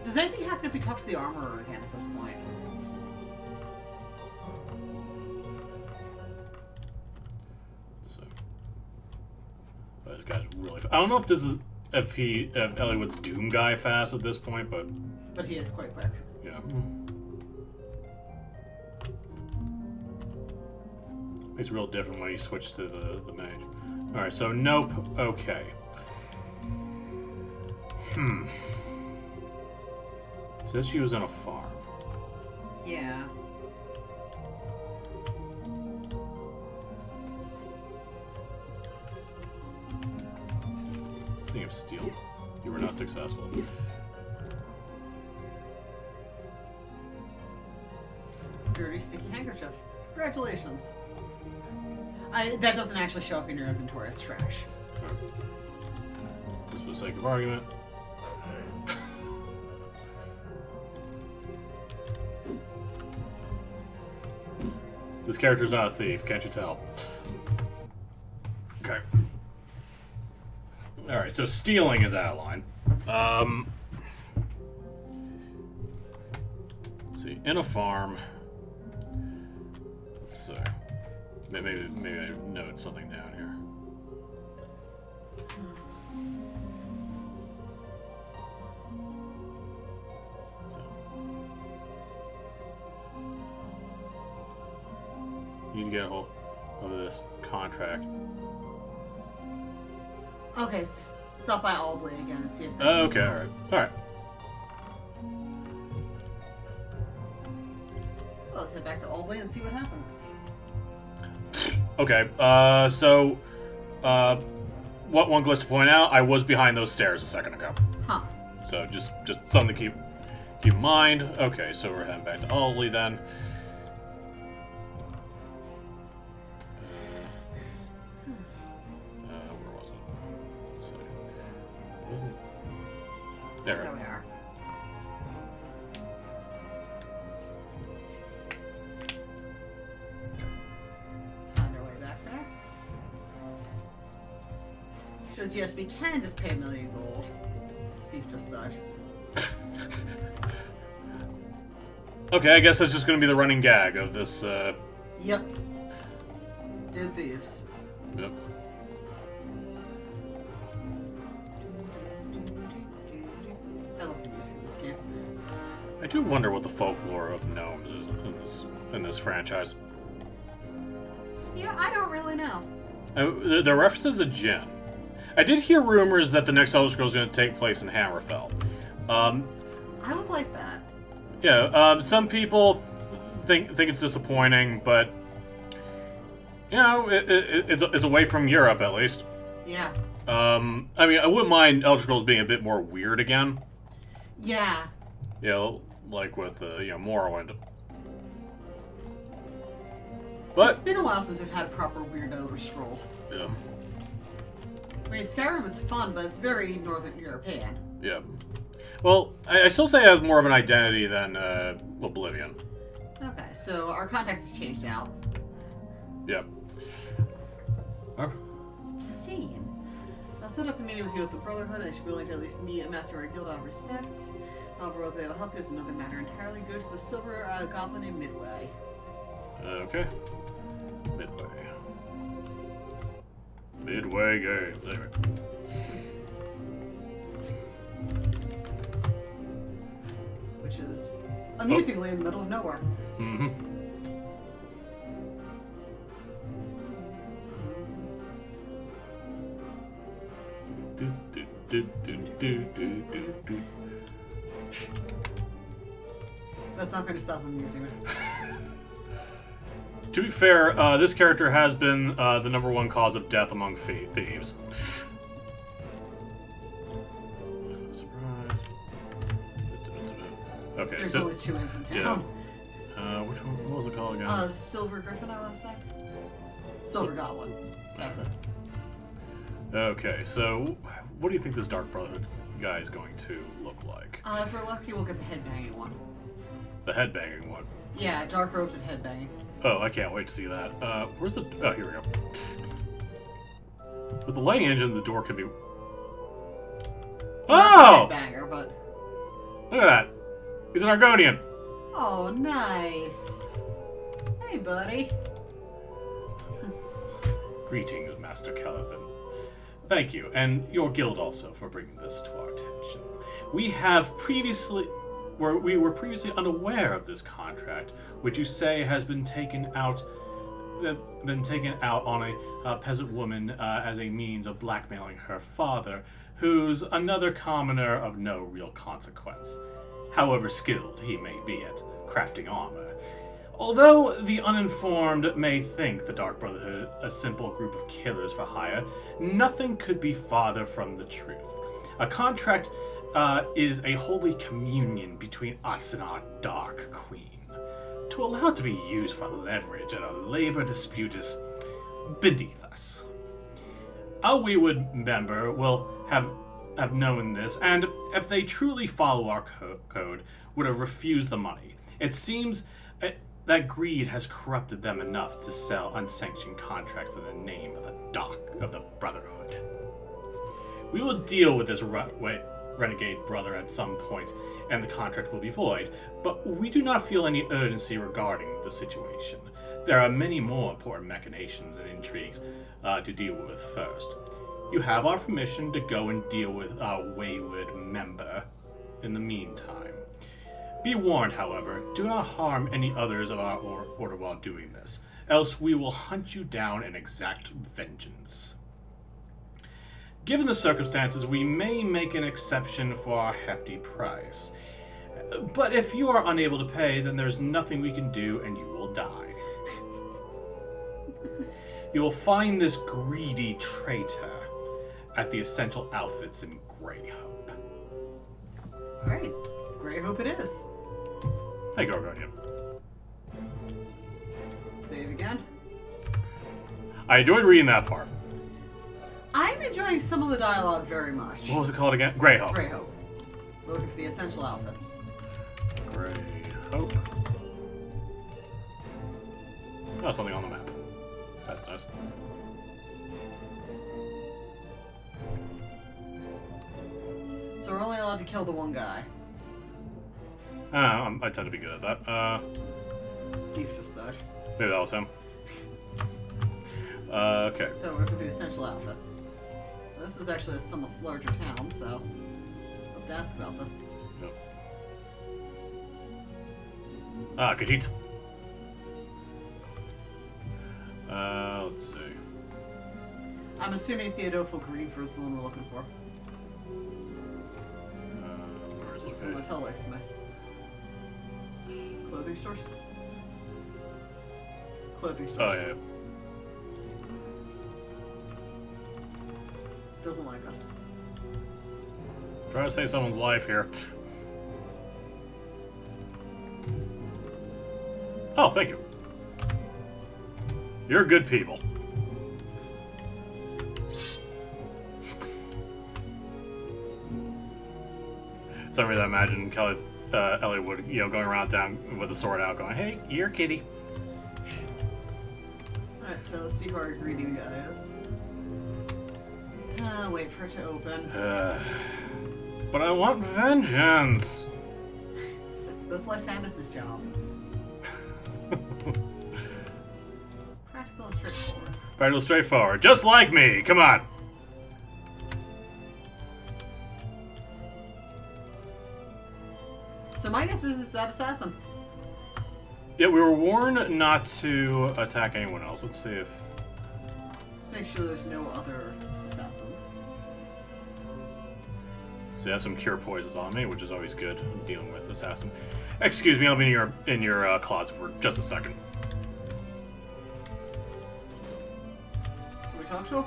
Does anything happen if we talk to the armorer again at this point? So, this guy's really. I don't know if this is if Eliwood's Doom guy fast at this point, but he is quite quick. yeah. It's real different when you switch to the mage. All right, so nope. Okay. Says she was on a farm. Yeah. Speaking of steel, you were not successful. Dirty sticky handkerchief. Congratulations. That doesn't actually show up in your inventory as trash. Right. Just for the sake of argument. This character's not a thief, can't you tell? Okay. Alright, so stealing is out of line. Let's see, in a farm. Let's see. Maybe I note something down here. You need to get a hold of this contract. Okay, stop by Aldley again and see if. Okay, alright. So let's head back to Aldley and see what happens. Okay, so, what one glitch to point out, I was behind those stairs a second ago. Huh. So just something to keep in mind. Okay, so we're heading back to Aldley then. Where was it? Let's see. Wasn't there? There we are. Let's find our way back there. Because yes, we can just pay $1 million gold. Thief just died. Okay, I guess that's just going to be the running gag of this. Yep. Dead thieves. Yep. I love the music in this game. I do wonder what the folklore of gnomes is in this franchise. You know, I don't really know. There are references to Jinn. I did hear rumors that the next Elder Scrolls is going to take place in Hammerfell. I would like that. Yeah, some people think it's disappointing, but you know, it's away from Europe at least. Yeah. I mean, I wouldn't mind Elder Scrolls being a bit more weird again. Yeah. You know, like with Morrowind. But It's been a while since we've had proper weird Elder Scrolls. yeah, I mean, Skyrim is fun, but it's very Northern European. yeah. Well, I still say it has more of an identity than Oblivion. Okay, so our context has changed out. Yep. Oh. It's obscene. I'll set up a meeting with you at the Brotherhood. I should be willing to at least meet a master of our guild out of respect. However, whether they'll help you is another matter entirely. Go to the Silver Goblin in Midway. Okay. Midway game. Anyway. Which is amusingly in the middle of nowhere. Mm-hmm. That's not going to stop amusing me. To be fair, this character has been the #1 cause of death among thieves. Surprise. Okay, There's so only 2 inns in town. yeah. Which one? What was it called again? Silver Griffin, I want to say. Silver Goblin. That's it. Okay, so what do you think this Dark Brotherhood guy is going to look like? If we're lucky, we'll get the headbanging one. The headbanging one? Yeah, dark robes and headbanging. Oh, I can't wait to see that. Where's the... Oh, here we go. With the lighting engine, the door could be... Oh! Headbanger, but... Look at that. He's an Argonian. Oh, nice. Hey, buddy. Greetings, Master Caliban. Thank you, and your guild also, for bringing this to our attention. We were previously unaware of this contract, which you say has been taken out on a peasant woman as a means of blackmailing her father, who's another commoner of no real consequence, however skilled he may be at crafting armor. Although the uninformed may think the Dark Brotherhood a simple group of killers for hire, nothing could be farther from the truth. A contract is a holy communion between us and our Dark Queen. To allow it to be used for leverage and a labor dispute is beneath us. A Wayward member will have known this, and if they truly follow our code, would have refused the money. It seems that greed has corrupted them enough to sell unsanctioned contracts in the name of the Brotherhood. We will deal with this renegade brother at some point, and the contract will be void, but we do not feel any urgency regarding the situation. There are many more important machinations and intrigues to deal with first. You have our permission to go and deal with our wayward member in the meantime. Be warned, however, do not harm any others of our order while doing this, else we will hunt you down and exact vengeance. Given the circumstances, we may make an exception for our hefty price. But if you are unable to pay, then there's nothing we can do and you will die. You will find this greedy traitor at the Essential Outfits in Grey Hope. Alright, Grey Hope it is. Thank you, Argonian. Save again. I enjoyed reading that part. I'm enjoying some of the dialogue very much. What was it called again? Grey Hope. Grey Hope. We're looking for the essential outfits. Grey Hope. Oh, something on the map. That's nice. So we're only allowed to kill the one guy. I tend to be good at that. Beef just died. Maybe that was him. Okay. So we're looking for the essential outfits. This is actually a somewhat larger town, so I'll have to ask about this. Yep. Kaedius. Let's see. I'm assuming Theodofil Greenford is the one we're looking for. Where is This is it? what Mattel likes to me. Clothing stores? Clothing Oh, stores. yeah. Doesn't like us. Trying to save someone's life here. Oh, thank you. You're good people. Somebody that I imagine Ellie would, going around town with a sword out, going, "Hey, you're a kitty." Alright, so let's see who our greedy guy is. Wait for it to open. But I want vengeance. That's Lysander's job. Practical and straightforward. Practical, straightforward, just like me. Come on. So my guess is it's that assassin. Yeah, we were warned not to attack anyone else. Let's see if... Let's make sure there's no other assassins. So you have some cure poisons on me, which is always good in dealing with assassin. Excuse me, I'll be in your closet for just a second. Can we talk to him?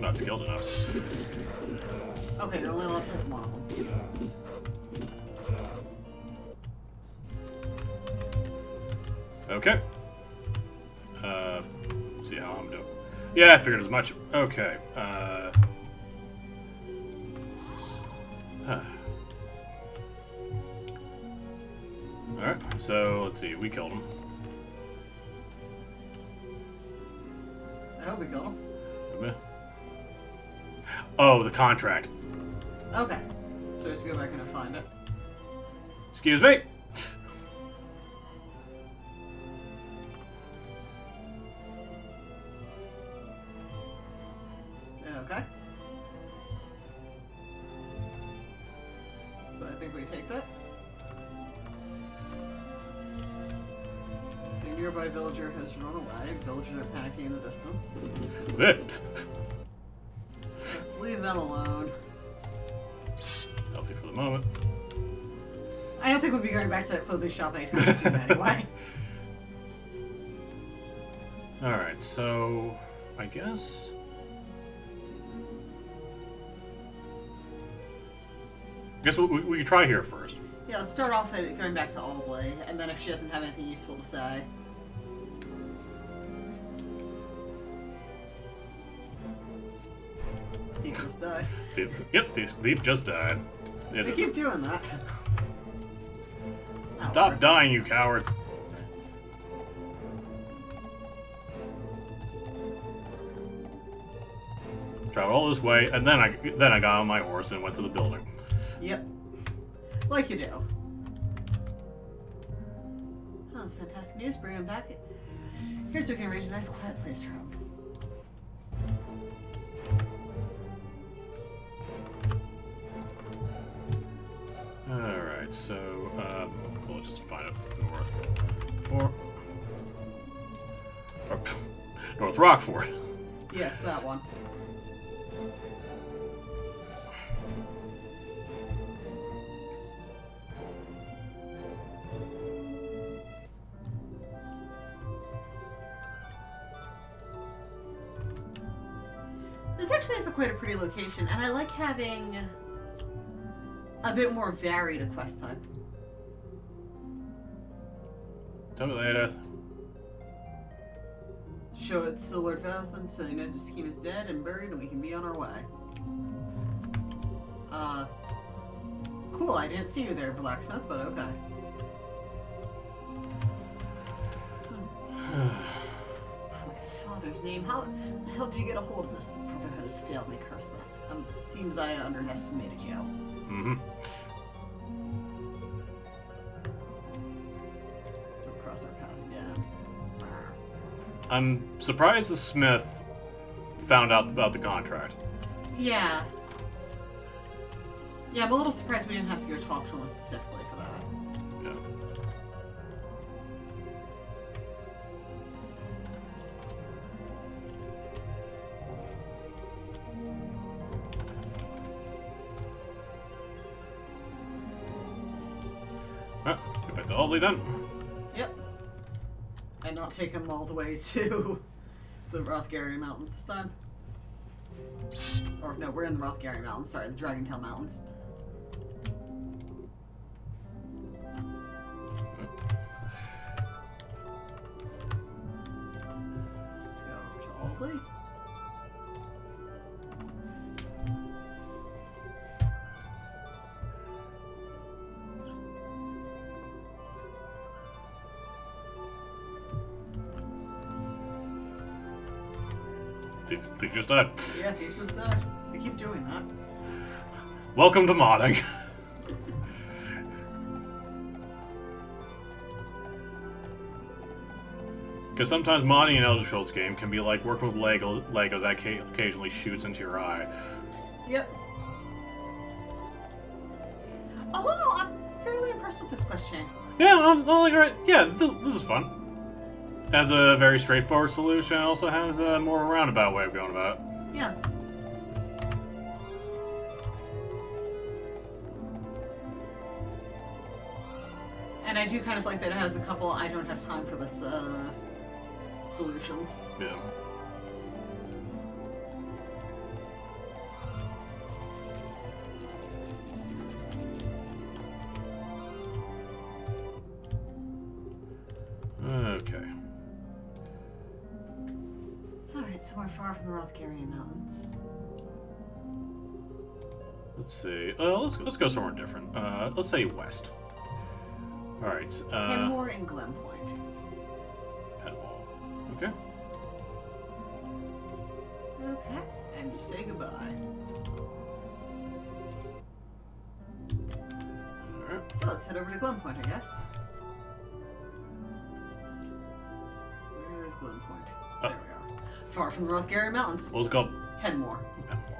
not skilled enough. Okay, you're only allowed to hit one of them. Okay. See how I'm doing. Yeah, I figured as much. Okay. Alright, so let's see. We killed him. I hope we killed him. Oh, the contract. Okay. So let's go back and find it. Excuse me. Okay. So I think we take that. So a nearby villager has run away. Villagers are panicking in the distance. Let's leave them alone. Healthy for the moment. I don't think we'll be going back to that clothing shop anytime soon anyway. Alright, so I guess we can try here first. Yeah, let's start off at going back to Aldley, and then if she doesn't have anything useful to say. Thief just died. Yep, Thief just died. They keep doing that. Stop dying, you cowards. Traveled all this way, and then I got on my horse and went to the building. Yep. Like you do. Oh, that's fantastic news. Bring him back. Here's so we can arrange a nice quiet place for him. Alright, so, we'll just find it north. North Rockford. Yes, that one. This actually is quite a pretty location, and I like having a bit more varied a quest type. Tell me later. Show it to Lord Valentine so he knows the scheme is dead and buried and we can be on our way. Cool, I didn't see you there, Blacksmith, but okay. My father's name. How the hell did you get a hold of this? The Brotherhood has failed me, curse that. Seems I underestimated you. Mm-hmm. Don't cross our path again. I'm surprised the Smith found out about the contract. Yeah. Yeah, I'm a little surprised we didn't have to go talk to him specifically for that. Yeah. Well, get back to Aldley then. Yep. And not take him all the way to the Rothgary Mountains this time. Or, no, we're in the Rothgary Mountains, sorry, the Dragontail Mountains. Let's go to Aldley. They just died. Yeah, he just died. They keep doing that. Welcome to modding. Because sometimes modding an Elder Scrolls game can be like working with Legos that occasionally shoots into your eye. Yep. Although, no, I'm fairly impressed with this question. Yeah, I'm like, right. Yeah, this is fun. Has a very straightforward solution. Also has a more roundabout way of going about it. Yeah. And I do kind of like that it has a couple I don't have time for this solutions. Yeah. Alright, somewhere far from the Rothgarian Mountains. Let's see. Let's go somewhere different. Let's say west. All right. Kenmore and Glen Point. Penwall. Okay. Okay. And you say goodbye. All right. So let's head over to Glen Point, I guess. Where is Glen Point? There we are. Far from the Rothgarian Mountains. What was it called? Penmore. Penwall.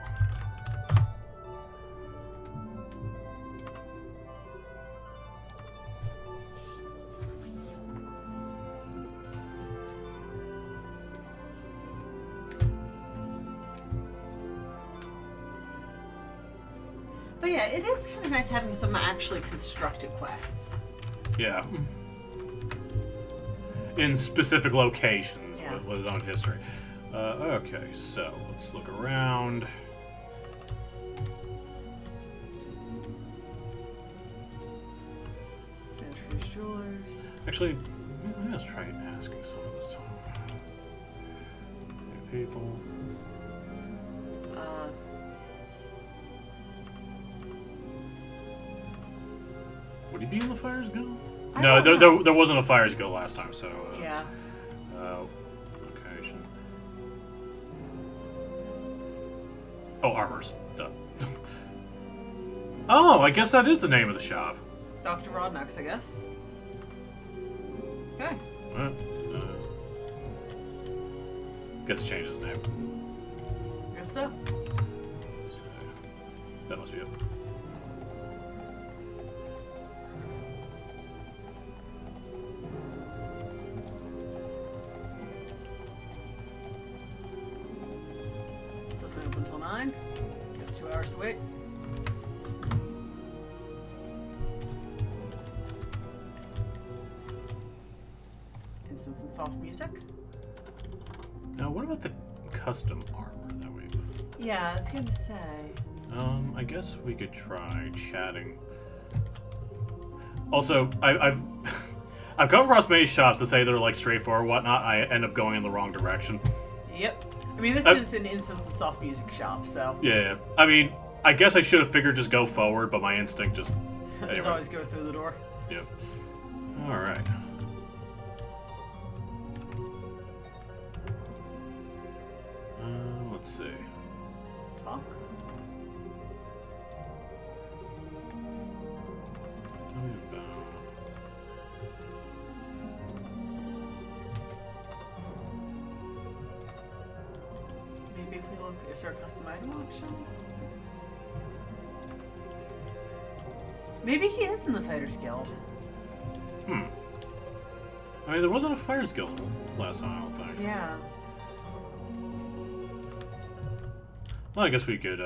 But yeah, it is kind of nice having some actually constructed quests. Yeah. In specific locations with his own history. Okay, so let's look around. Adventurers Jewelers. Actually, let's try asking some of this time. People. Would he be in the Fire's Guild? No, there wasn't a Fire's Guild last time, so... yeah. Location. Oh, Armors. Duh. Oh, I guess that is the name of the shop. Dr. Rodnox, I guess. Okay. Guess it changed his name. Guess so. So, that must be it. Doesn't open until 9. You have 2 hours to wait. Instance and soft music. Now, what about the custom armor that we've... Yeah, I was going to say. I guess we could try chatting. Also, I've I've come across many shops that say they're like straightforward, whatnot. I end up going in the wrong direction. Yep. I mean, this is an instance of soft music shop, so. Yeah. I mean, I guess I should have figured just go forward, but my instinct just. Anyway. Just always go through the door. Yep. All right. Let's see. Talk. Tell me about. Maybe if we look, is there a custom item option? Maybe he is in the Fighters Guild. I mean, there wasn't a Fires Guild last time, I don't think. Yeah. Well, I guess we could,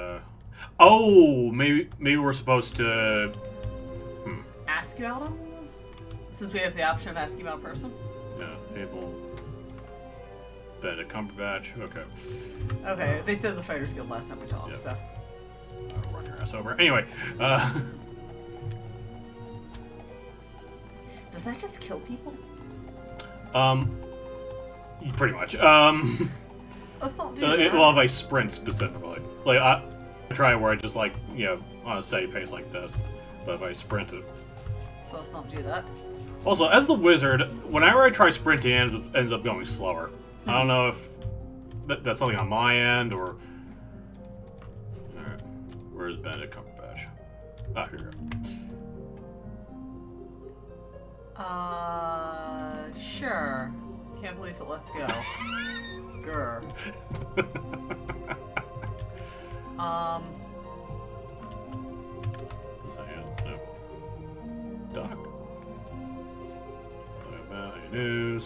Oh! Maybe we're supposed to... Ask about him? Since we have the option of asking about a person? Yeah, Able... Benedict Cumberbatch, okay. Okay, they said the Fighters Guild last time we talked, Yep. so... I'll run your ass over. Anyway, Does that just kill people? Pretty much. Let's not do that. Well, if I sprint specifically. Like, I try it where I just, like, you know, on a steady pace like this. But if I sprint it... So let's not do that. Also, as the wizard, whenever I try sprinting, it ends up going slower. I don't know if that's something on my end, or... Alright. Where's Benedict Cumberbatch? Ah, here we go. Sure. Can't believe it lets go. Grr. Was that it? No. Doc. What about any news?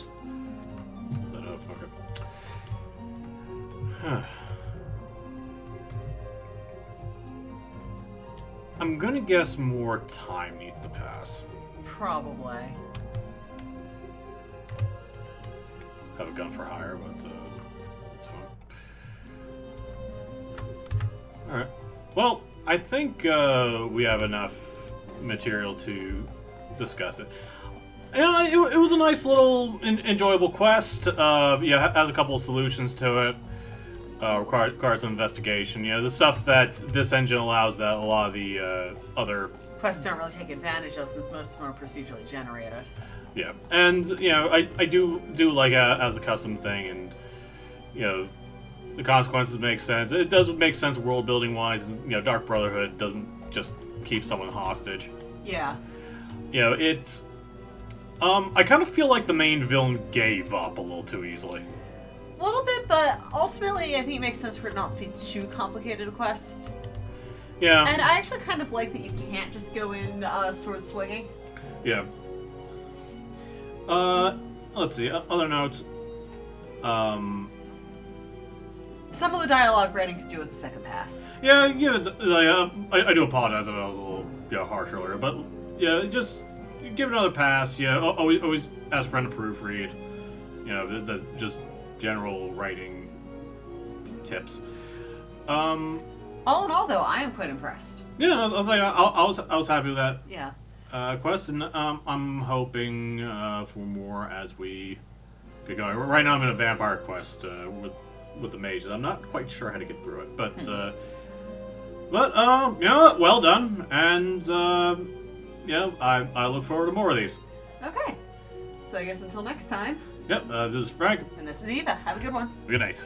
That up, okay. Huh. I'm gonna guess more time needs to pass. Probably. Have a gun for hire, but it's fun. Alright. Well, I think we have enough material to discuss it. You know, it was a nice little enjoyable quest. Yeah, has a couple of solutions to it. requires some investigation. You know, the stuff that this engine allows that a lot of the other quests don't really take advantage of, since most of them are procedurally generated. Yeah, and you know, I do like as a custom thing, and you know, the consequences make sense. It does make sense world building wise. You know, Dark Brotherhood doesn't just keep someone hostage. Yeah. You know, it's I kind of feel like the main villain gave up a little too easily. A little bit, but ultimately I think it makes sense for it not to be too complicated a quest. Yeah. And I actually kind of like that you can't just go in sword swinging. Yeah. Let's see. Other notes. Some of the dialogue writing could do with the second pass. Yeah, I do apologize if I was a little harsh earlier, but yeah, just give it another pass. Yeah, always ask a friend to proofread. You know, the just general writing tips. All in all, though, I am quite impressed. Yeah, I was happy with that. Yeah. Quest, and I'm hoping for more as we get going. Right now, I'm in a vampire quest with the mages. I'm not quite sure how to get through it, but you know, well done, and yeah, I look forward to more of these. Okay, so I guess until next time. Yep, this is Frank. And this is Eva. Have a good one. Good night.